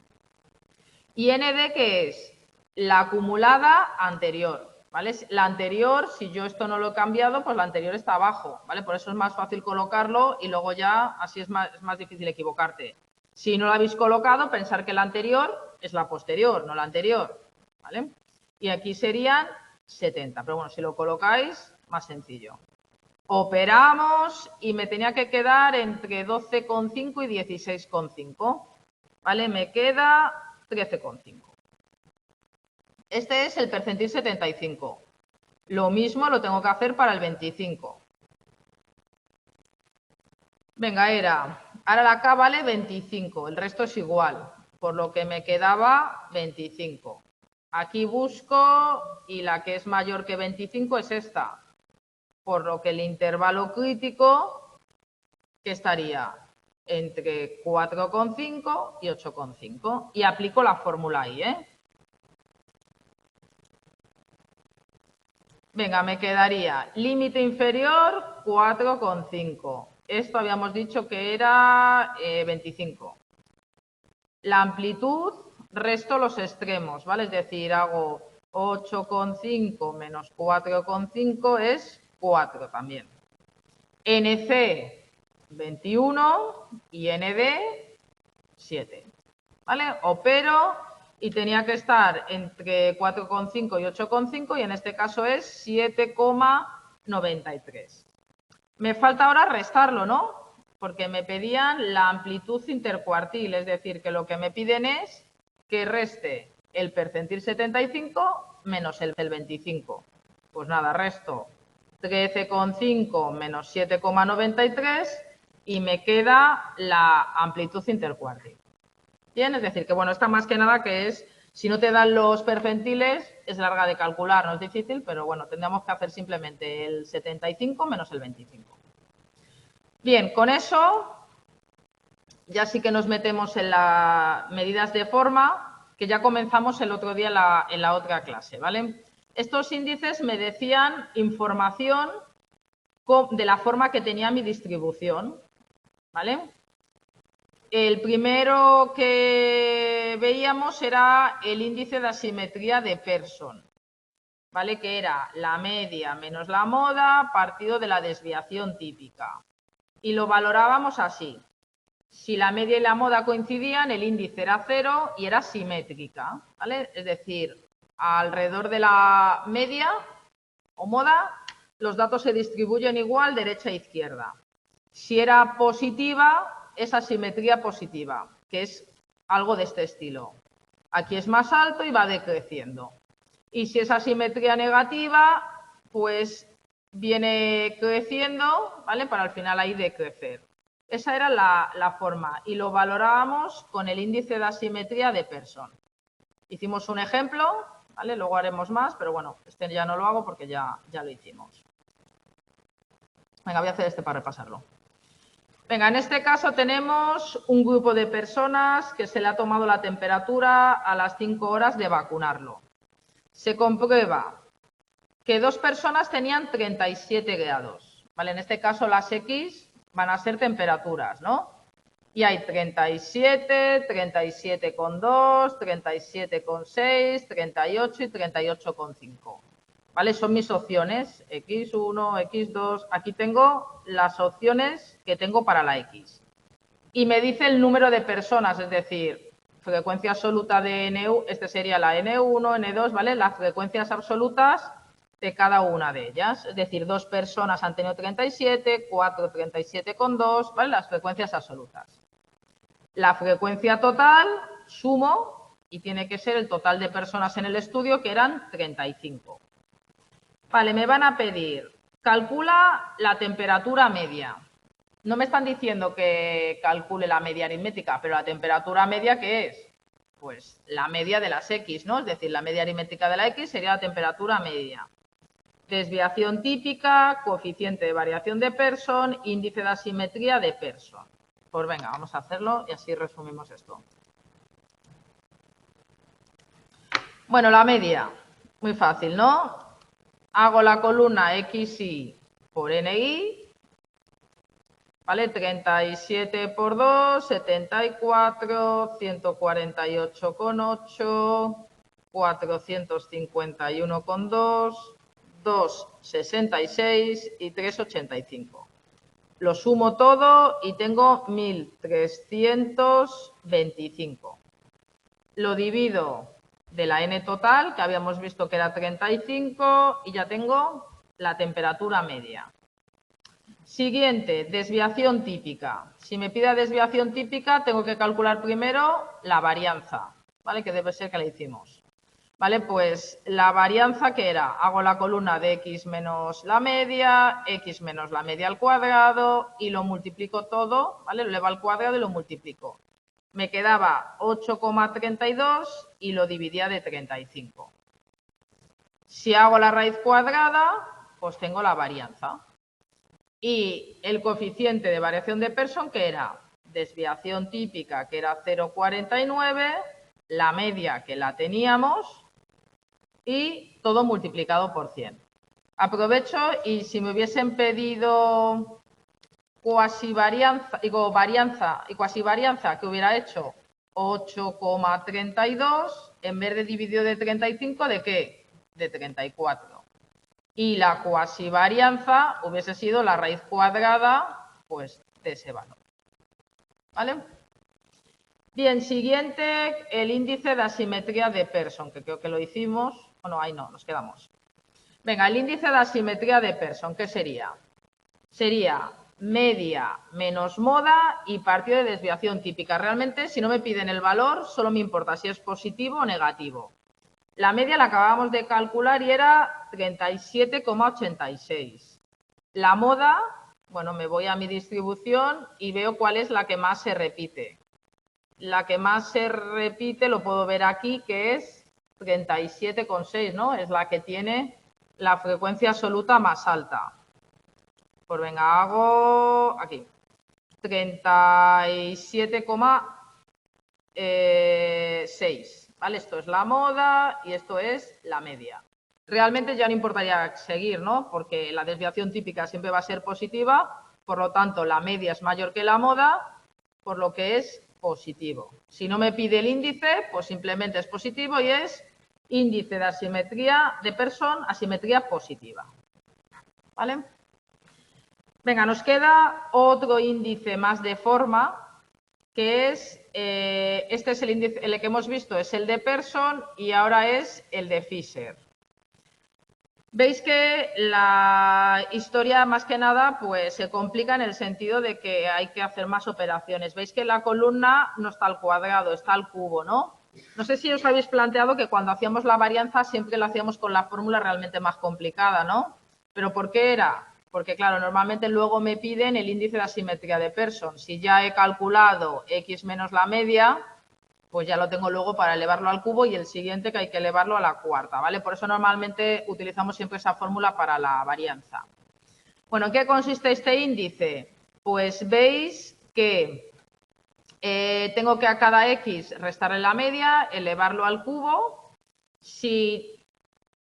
[SPEAKER 1] Y ND, que es la acumulada anterior, ¿vale? La anterior, si yo esto no lo he cambiado, pues la anterior está abajo, ¿vale? Por eso es más fácil colocarlo y luego ya así es más difícil equivocarte. Si no lo habéis colocado, pensar que la anterior es la posterior, no la anterior, ¿vale? Y aquí serían 70, pero bueno, si lo colocáis, más sencillo. Operamos y me tenía que quedar entre 12,5 y 16,5, ¿vale? Me queda 13,5. Este es el percentil 75. Lo mismo lo tengo que hacer para el 25. Venga, ahora la K vale 25, el resto es igual, por lo que me quedaba 25. Aquí busco y la que es mayor que 25 es esta, por lo que el intervalo crítico, que estaría entre 4,5 y 8,5. Y aplico la fórmula ahí, ¿eh? Venga, me quedaría límite inferior 4,5. Esto habíamos dicho que era 25. La amplitud, resto los extremos, ¿vale? Es decir, hago 8,5 menos 4,5 es 4 también. NC, 21 y ND, 7. ¿Vale? Opero y tenía que estar entre 4,5 y 8,5 y en este caso es 7,93. Me falta ahora restarlo, ¿no? Porque me pedían la amplitud intercuartil, es decir, que lo que me piden es que reste el percentil 75 menos el 25. Pues nada, resto 13,5 menos 7,93 y me queda la amplitud intercuartil. Bien, es decir, que bueno, esta más que nada que es, si no te dan los percentiles, es larga de calcular, no es difícil, pero bueno, tendríamos que hacer simplemente el 75 menos el 25. Bien, con eso ya sí que nos metemos en las medidas de forma que ya comenzamos el otro día en la otra clase, ¿vale? Estos índices me decían información de la forma que tenía mi distribución, ¿vale? El primero que veíamos era el índice de asimetría de Pearson, ¿vale? Que era la media menos la moda partido de la desviación típica. Y lo valorábamos así. Si la media y la moda coincidían, el índice era 0 y era simétrica, ¿vale? Es decir, alrededor de la media o moda, los datos se distribuyen igual derecha e izquierda. Si era positiva, es asimetría positiva, que es algo de este estilo. Aquí es más alto y va decreciendo. Y si es asimetría negativa, pues viene creciendo, ¿vale? Para al final ahí decrecer. Esa era la forma y lo valorábamos con el índice de asimetría de Pearson. Hicimos un ejemplo, ¿vale? Luego haremos más, pero bueno, este ya no lo hago porque ya lo hicimos. Venga, voy a hacer este para repasarlo. Venga, en este caso tenemos un grupo de personas que se le ha tomado la temperatura a las 5 horas de vacunarlo. Se comprueba que 2 personas tenían 37 grados, ¿vale? En este caso las X van a ser temperaturas, ¿no? Y hay 37, 37,2, 37,6, 38 y 38,5. ¿Vale? Son mis opciones, X1, X2. Aquí tengo las opciones que tengo para la X. Y me dice el número de personas, es decir, frecuencia absoluta de N1, este sería la N1, N2, ¿vale? Las frecuencias absolutas de cada una de ellas. Es decir, 2 personas han tenido 37, 4 37,2, ¿vale? Las frecuencias absolutas. La frecuencia total, sumo, y tiene que ser el total de personas en el estudio, que eran 35. Vale, me van a pedir, calcula la temperatura media. No me están diciendo que calcule la media aritmética, pero la temperatura media, ¿qué es? Pues la media de las X, ¿no? Es decir, la media aritmética de la X sería la temperatura media. Desviación típica, coeficiente de variación de Pearson, índice de asimetría de Pearson. Pues venga, vamos a hacerlo y así resumimos esto. Bueno, la media, muy fácil, ¿no? Hago la columna XY por NY, ¿vale? 37 por 2, 74, 148,8, 451,2, 2,66 y 3,85. Lo sumo todo y tengo 1.325. Lo divido de la n total, que habíamos visto que era 35, y ya tengo la temperatura media. Siguiente, desviación típica. Si me pide desviación típica, tengo que calcular primero la varianza, ¿vale? Que debe ser que la hicimos. ¿Vale? Pues la varianza, que era, hago la columna de x menos la media al cuadrado y lo multiplico todo, ¿vale? Lo elevo al cuadrado y lo multiplico. Me quedaba 8,32 y lo dividía de 35. Si hago la raíz cuadrada, pues tengo la varianza. Y el coeficiente de variación de Pearson, que era desviación típica, que era 0,49, la media, que la teníamos, y todo multiplicado por 100. Aprovecho y si me hubiesen pedido varianza y cuasivarianza, que hubiera hecho 8,32, en vez de dividido de 35, ¿de qué? De 34. Y la cuasivarianza hubiese sido la raíz cuadrada, pues, de ese valor. ¿Vale? Bien, siguiente, el índice de asimetría de Pearson, que creo que lo hicimos. Bueno, ahí no, nos quedamos. Venga, el índice de asimetría de Pearson, ¿qué sería? Sería media menos moda y partido de desviación típica. Realmente, si no me piden el valor, solo me importa si es positivo o negativo. La media la acabamos de calcular y era 37,86. La moda, bueno, me voy a mi distribución y veo cuál es la que más se repite. La que más se repite, lo puedo ver aquí, que es 37,6, ¿no? Es la que tiene la frecuencia absoluta más alta. Pues venga, hago aquí. 37,6. ¿Vale? Esto es la moda y esto es la media. Realmente ya no importaría seguir, ¿no? Porque la desviación típica siempre va a ser positiva, por lo tanto la media es mayor que la moda, por lo que es positivo. Si no me pide el índice, pues simplemente es positivo y es índice de asimetría de Pearson, asimetría positiva. ¿Vale? Venga, nos queda otro índice más de forma, que es, este es el índice, el que hemos visto es el de Pearson y ahora es el de Fisher. Veis que la historia más que nada pues se complica en el sentido de que hay que hacer más operaciones. Veis que la columna no está al cuadrado, está al cubo, ¿no? No sé si os habéis planteado que cuando hacíamos la varianza siempre la hacíamos con la fórmula realmente más complicada, ¿no? ¿Pero por qué era? Porque, claro, normalmente luego me piden el índice de asimetría de Pearson. Si ya he calculado x menos la media, pues ya lo tengo luego para elevarlo al cubo y el siguiente que hay que elevarlo a la cuarta, ¿vale? Por eso normalmente utilizamos siempre esa fórmula para la varianza. Bueno, ¿en qué consiste este índice? Pues veis que tengo que a cada x restarle la media, elevarlo al cubo. Si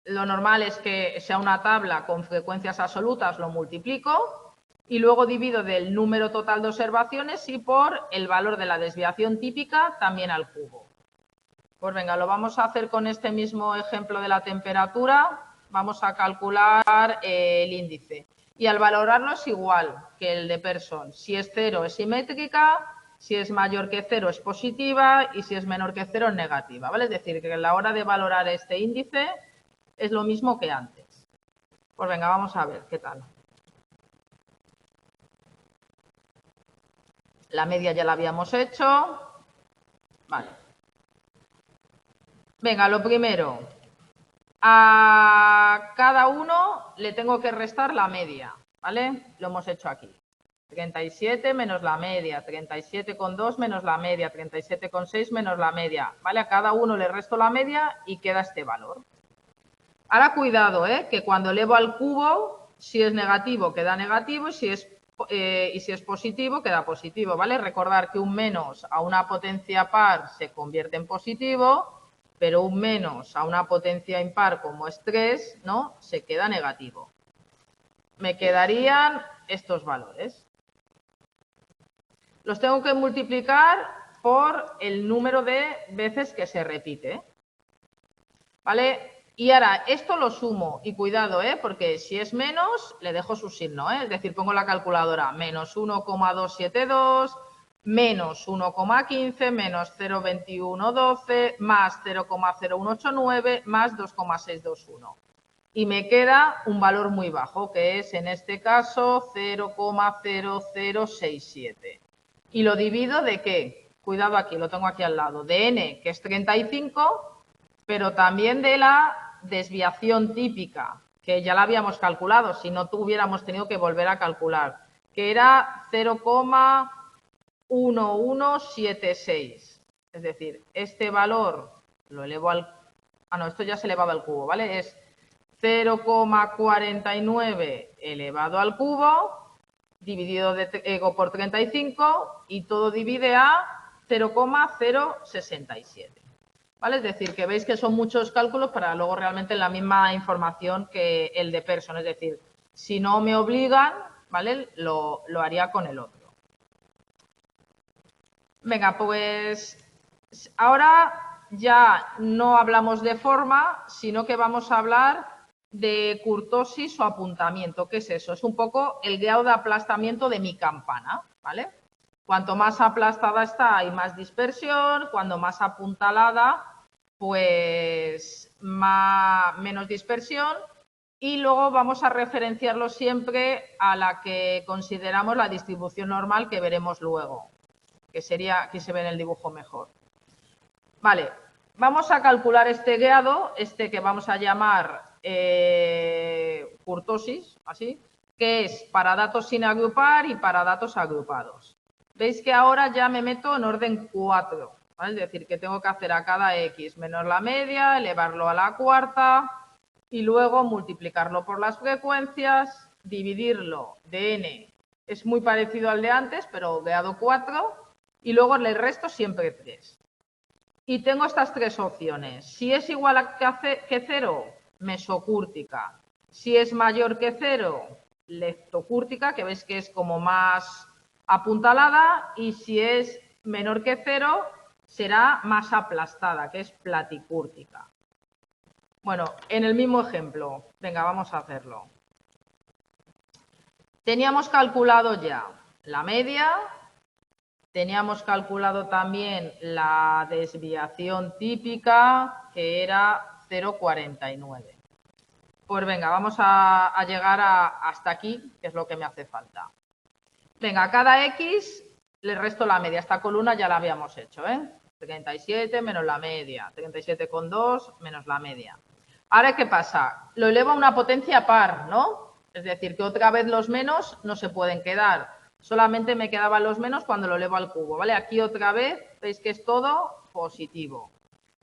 [SPEAKER 1] lo normal es que sea una tabla con frecuencias absolutas, lo multiplico y luego divido del número total de observaciones y por el valor de la desviación típica también al cubo. Pues venga, lo vamos a hacer con este mismo ejemplo de la temperatura. Vamos a calcular el índice. Y al valorarlo es igual que el de Pearson. Si es 0 es simétrica, si es mayor que 0 es positiva y si es menor que 0 es negativa, ¿vale? Es decir, que a la hora de valorar este índice es lo mismo que antes. Pues venga, vamos a ver qué tal. La media ya la habíamos hecho. Vale. Venga, lo primero. A cada uno le tengo que restar la media, ¿vale? Lo hemos hecho aquí. 37 menos la media, 37,2 menos la media, 37,6 menos la media, ¿vale? A cada uno le resto la media y queda este valor. Ahora cuidado, que cuando elevo al cubo, si es negativo queda negativo y si es positivo queda positivo, ¿vale? Recordar que un menos a una potencia par se convierte en positivo, pero un menos a una potencia impar como es 3, ¿no? Se queda negativo. Me quedarían estos valores. Los tengo que multiplicar por el número de veces que se repite, ¿vale? Y ahora, esto lo sumo, y cuidado, porque si es menos, le dejo su signo, es decir, pongo la calculadora, menos 1,272, menos 1,15, menos 0,2112, más 0,0189, más 2,621. Y me queda un valor muy bajo, que es, en este caso, 0,0067. ¿Y lo divido de qué? Cuidado aquí, lo tengo aquí al lado. De n, que es 35, pero también de la desviación típica, que ya la habíamos calculado, si no hubiéramos tenido que volver a calcular, que era 0,1176. Es decir, este valor lo elevo al... Ah, no, esto ya se elevado al cubo, ¿vale? Es 0,49 elevado al cubo dividido por 35 y todo divide a 0,067. ¿Vale? Es decir, que veis que son muchos cálculos para luego realmente la misma información que el de Pearson. Es decir, si no me obligan, ¿vale? Lo haría con el otro. Venga, pues ahora ya no hablamos de forma, sino que vamos a hablar de curtosis o apuntamiento. ¿Qué es eso? Es un poco el grado de aplastamiento de mi campana, ¿vale? Cuanto más aplastada está hay más dispersión, cuando más apuntalada, pues menos dispersión. Y luego vamos a referenciarlo siempre a la que consideramos la distribución normal que veremos luego, que sería, aquí se ve en el dibujo mejor. Vale, vamos a calcular este grado, que vamos a llamar curtosis, así, que es para datos sin agrupar y para datos agrupados. Veis que ahora ya me meto en orden 4, ¿vale? Es decir, que tengo que hacer a cada x menos la media, elevarlo a la cuarta y luego multiplicarlo por las frecuencias, dividirlo de n, es muy parecido al de antes, pero grado 4, y luego le resto siempre 3. Y tengo estas tres opciones. Si es igual a que 0, mesocúrtica. Si es mayor que 0, leptocúrtica, que veis que es como más apuntalada. Y si es menor que 0, será más aplastada, que es platicúrtica. Bueno, en el mismo ejemplo. Venga, vamos a hacerlo. Teníamos calculado ya la media. Teníamos calculado también la desviación típica, que era 0,49. Pues venga, vamos a llegar hasta aquí, que es lo que me hace falta. Venga, a cada X le resto la media. Esta columna ya la habíamos hecho, 37 menos la media, 37,2 menos la media. Ahora, ¿qué pasa? Lo elevo a una potencia par, ¿no? Es decir, que otra vez los menos no se pueden quedar. Solamente me quedaban los menos cuando lo elevo al cubo, ¿vale? Aquí otra vez veis que es todo positivo.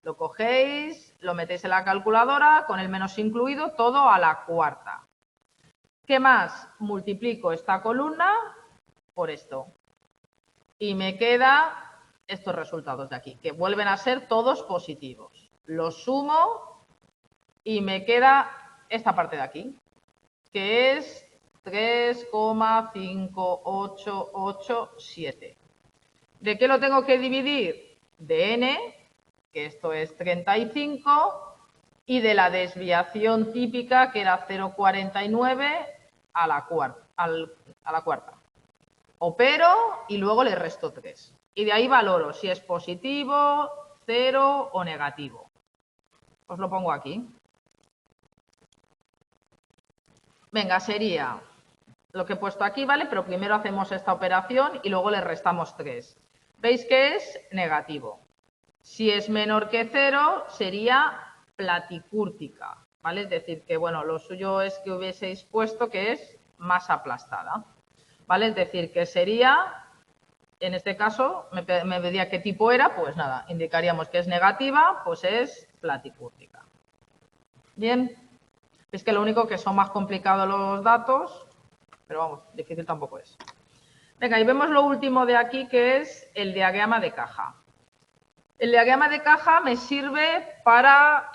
[SPEAKER 1] Lo cogéis, lo metéis en la calculadora, con el menos incluido, todo a la cuarta. ¿Qué más? Multiplico esta columna por esto. Y me quedan estos resultados de aquí, que vuelven a ser todos positivos. Los sumo y me queda esta parte de aquí, que es 3,5887. ¿De qué lo tengo que dividir? De n, que esto es 35, y de la desviación típica, que era 0,49 a la cuarta. Opero y luego le resto 3. Y de ahí valoro si es positivo, 0 o negativo. Os lo pongo aquí. Venga, sería lo que he puesto aquí, ¿vale? Pero primero hacemos esta operación y luego le restamos 3. ¿Veis que es negativo? Si es menor que 0, sería platicúrtica, ¿vale? Es decir, que, bueno, lo suyo es que hubieseis puesto que es más aplastada, ¿vale? Es decir, que sería, en este caso, me pedía qué tipo era, pues nada, indicaríamos que es negativa, pues es platicúrtica. Bien, es que lo único que son más complicados los datos, pero vamos, difícil tampoco es. Venga, y vemos lo último de aquí, que es el diagrama de caja. El diagrama de caja me sirve para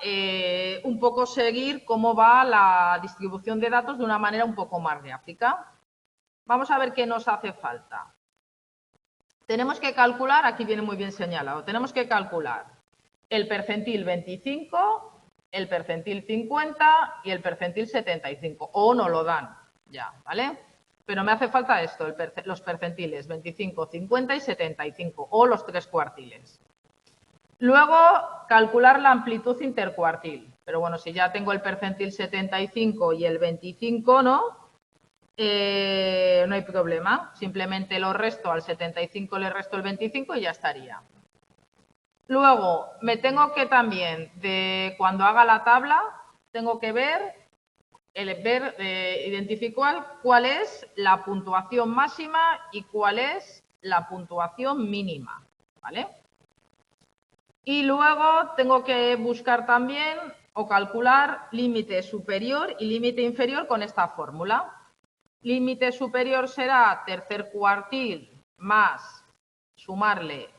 [SPEAKER 1] un poco seguir cómo va la distribución de datos de una manera un poco más gráfica. Vamos a ver qué nos hace falta. Tenemos que calcular, aquí viene muy bien señalado, tenemos que calcular el percentil 25, el percentil 50 y el percentil 75, o no lo dan ya, ¿vale? Pero me hace falta esto, los percentiles 25, 50 y 75, o los 3 cuartiles. Luego, calcular la amplitud intercuartil. Pero bueno, si ya tengo el percentil 75 y el 25, ¿no? No hay problema. Simplemente lo resto al 75, le resto el 25 y ya estaría. Luego, me tengo que también, cuando haga la tabla, tengo que identificar cuál es la puntuación máxima y cuál es la puntuación mínima, ¿vale? Y luego tengo que buscar también o calcular límite superior y límite inferior con esta fórmula. Límite superior será tercer cuartil más sumarle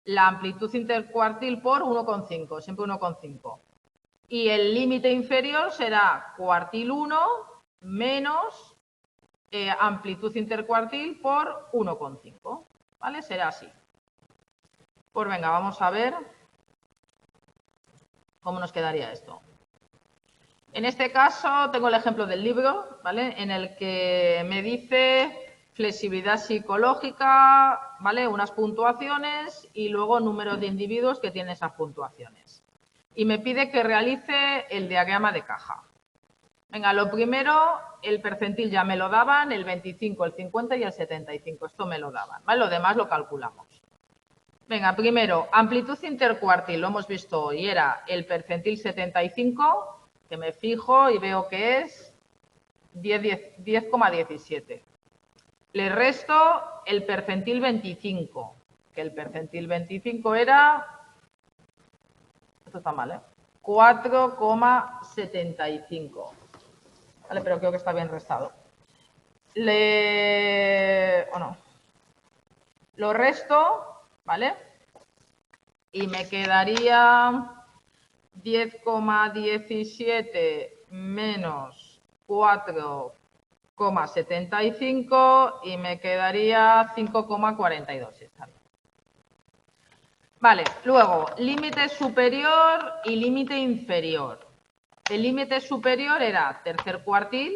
[SPEAKER 1] la amplitud intercuartil por 1,5, siempre 1,5. Y el límite inferior será cuartil 1 menos amplitud intercuartil por 1,5. ¿Vale? Será así. Pues venga, vamos a ver cómo nos quedaría esto. En este caso tengo el ejemplo del libro, ¿vale? En el que me dice flexibilidad psicológica, ¿vale? Unas puntuaciones y luego número de individuos que tienen esas puntuaciones. Y me pide que realice el diagrama de caja. Venga, lo primero, el percentil ya me lo daban, el 25, el 50 y el 75. Esto me lo daban, ¿vale? Lo demás lo calculamos. Venga, primero, amplitud intercuartil, lo hemos visto hoy, era el percentil 75, que me fijo y veo que es 10,17. Le resto el percentil 25, que el percentil 25 era, esto está mal, 4,75. Vale, pero creo que está bien restado. O no. Lo resto, ¿vale? Y me quedaría 10,17 menos 4,75 y me quedaría 5,42. Está bien. Vale, luego, límite superior y límite inferior. El límite superior era tercer cuartil,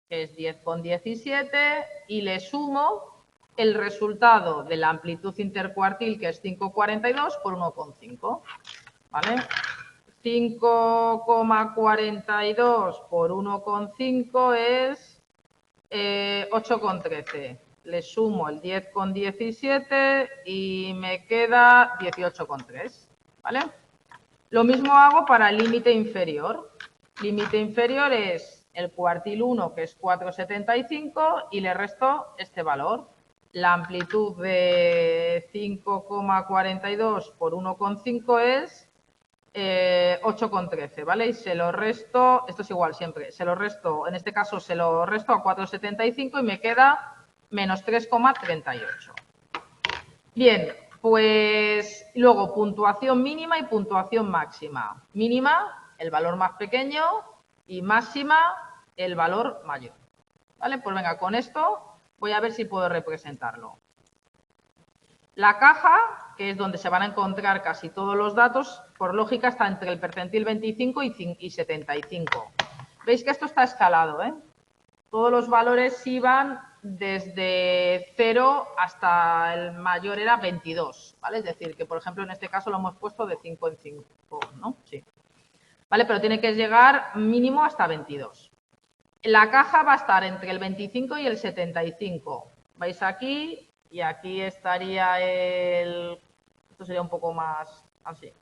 [SPEAKER 1] que es 10,17, y le sumo el resultado de la amplitud intercuartil, que es 5,42 por 1,5. ¿Vale? 5,42 por 1,5 es 8,13. Le sumo el 10,17 y me queda 18,3. ¿Vale? Lo mismo hago para el límite inferior. Límite inferior es el cuartil 1, que es 4,75, y le resto este valor. La amplitud de 5,42 por 1,5 es 8,13, ¿vale? Y se lo resto, esto es igual siempre, se lo resto, en este caso se lo resto a 4,75 y me queda menos 3,38. Bien, pues luego puntuación mínima y puntuación máxima. Mínima, el valor más pequeño, y máxima, el valor mayor. ¿Vale? Pues venga, con esto voy a ver si puedo representarlo. La caja, que es donde se van a encontrar casi todos los datos, por lógica está entre el percentil 25 y 75. Veis que esto está escalado, ¿eh? Todos los valores iban desde 0 hasta el mayor era 22, ¿vale? Es decir, que por ejemplo en este caso lo hemos puesto de 5 en 5, ¿no? Sí. ¿Vale? Pero tiene que llegar mínimo hasta 22. La caja va a estar entre el 25 y el 75. Vais aquí y aquí estaría esto sería un poco más así.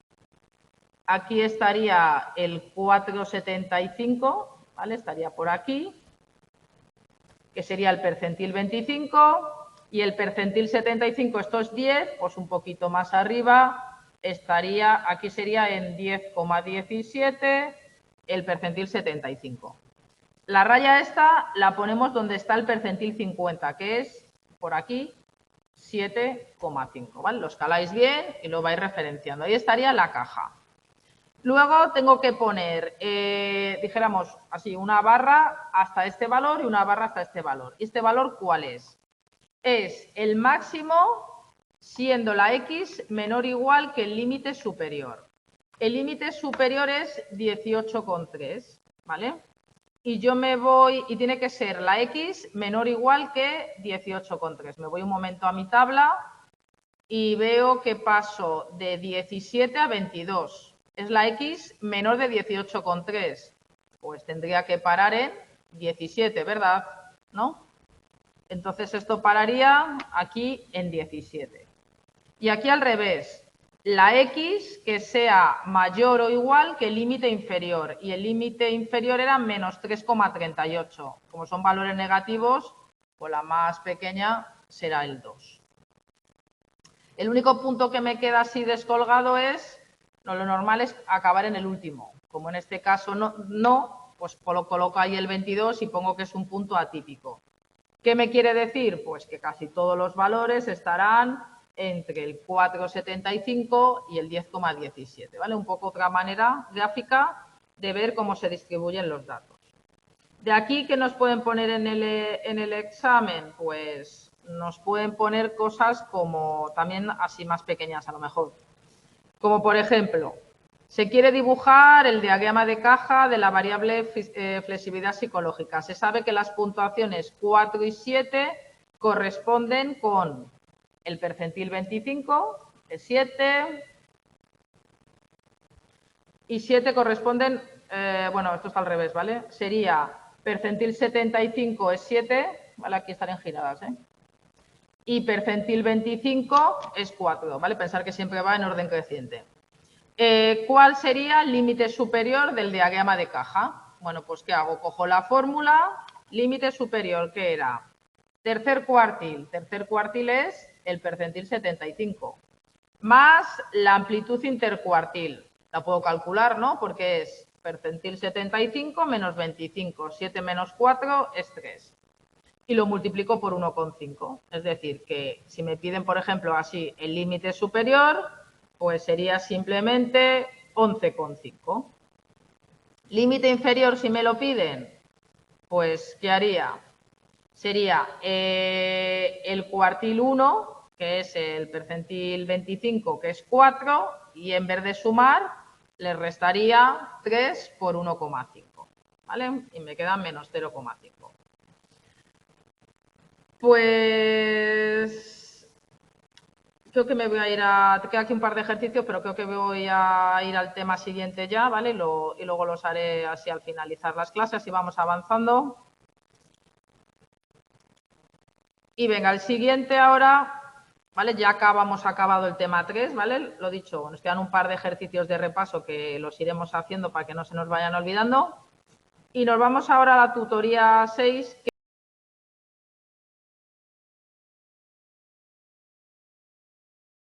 [SPEAKER 1] Aquí estaría el 4,75, ¿vale? Estaría por aquí, que sería el percentil 25, y el percentil 75, esto es 10, pues un poquito más arriba, estaría, aquí sería en 10,17 el percentil 75. La raya esta la ponemos donde está el percentil 50, que es por aquí 7,5, ¿vale? Lo escaláis bien y lo vais referenciando. Ahí estaría la caja. Luego tengo que poner, dijéramos así, una barra hasta este valor y una barra hasta este valor. ¿Y este valor cuál es? Es el máximo siendo la X menor o igual que el límite superior. El límite superior es 18,3, ¿vale? Y yo me voy, y tiene que ser la X menor o igual que 18,3. Me voy un momento a mi tabla y veo que paso de 17 a 22. Es la X menor de 18,3. Pues tendría que parar en 17, ¿verdad? ¿No? Entonces esto pararía aquí en 17. Y aquí al revés. La X que sea mayor o igual que el límite inferior. Y el límite inferior era menos 3,38. Como son valores negativos, pues la más pequeña será el 2. El único punto que me queda así descolgado es, no, lo normal es acabar en el último. Como en este caso no, pues coloco ahí el 22 y pongo que es un punto atípico. ¿Qué me quiere decir? Pues que casi todos los valores estarán entre el 4,75 y el 10,17, ¿vale? Un poco otra manera gráfica de ver cómo se distribuyen los datos. De aquí, ¿qué nos pueden poner en el examen? Pues nos pueden poner cosas como también así más pequeñas a lo mejor. Como por ejemplo, se quiere dibujar el diagrama de caja de la variable flexibilidad psicológica. Se sabe que las puntuaciones 4 y 7 corresponden con el percentil 25, el 7, y 7 corresponden, bueno, esto está al revés, ¿vale? Sería percentil 75 es 7, ¿vale? Aquí estarán giradas, ¿eh? Y percentil 25 es 4, ¿vale? Pensar que siempre va en orden creciente. ¿Cuál sería el límite superior del diagrama de caja? Bueno, pues ¿qué hago? Cojo la fórmula, límite superior, ¿qué era? Tercer cuartil. Tercer cuartil es el percentil 75, más la amplitud intercuartil. La puedo calcular, ¿no? Porque es percentil 75 menos 25. 7 menos 4 es 3. Y lo multiplico por 1,5. Es decir, que si me piden, por ejemplo, así el límite superior, pues sería simplemente 11,5. Límite inferior, si me lo piden, pues ¿qué haría? Sería el cuartil 1, que es el percentil 25, que es 4, y en vez de sumar, le restaría 3 por 1,5, ¿vale? Y me queda menos 0,5. Pues creo que me voy a ir a... Te queda aquí un par de ejercicios, pero creo que voy a ir al tema siguiente ya, ¿vale? Y luego los haré así al finalizar las clases y vamos avanzando. Y venga, el siguiente ahora, ¿vale? Ya hemos acabado el tema 3, ¿vale? Lo dicho, nos quedan un par de ejercicios de repaso que los iremos haciendo para que no se nos vayan olvidando. Y nos vamos ahora a la tutoría 6, que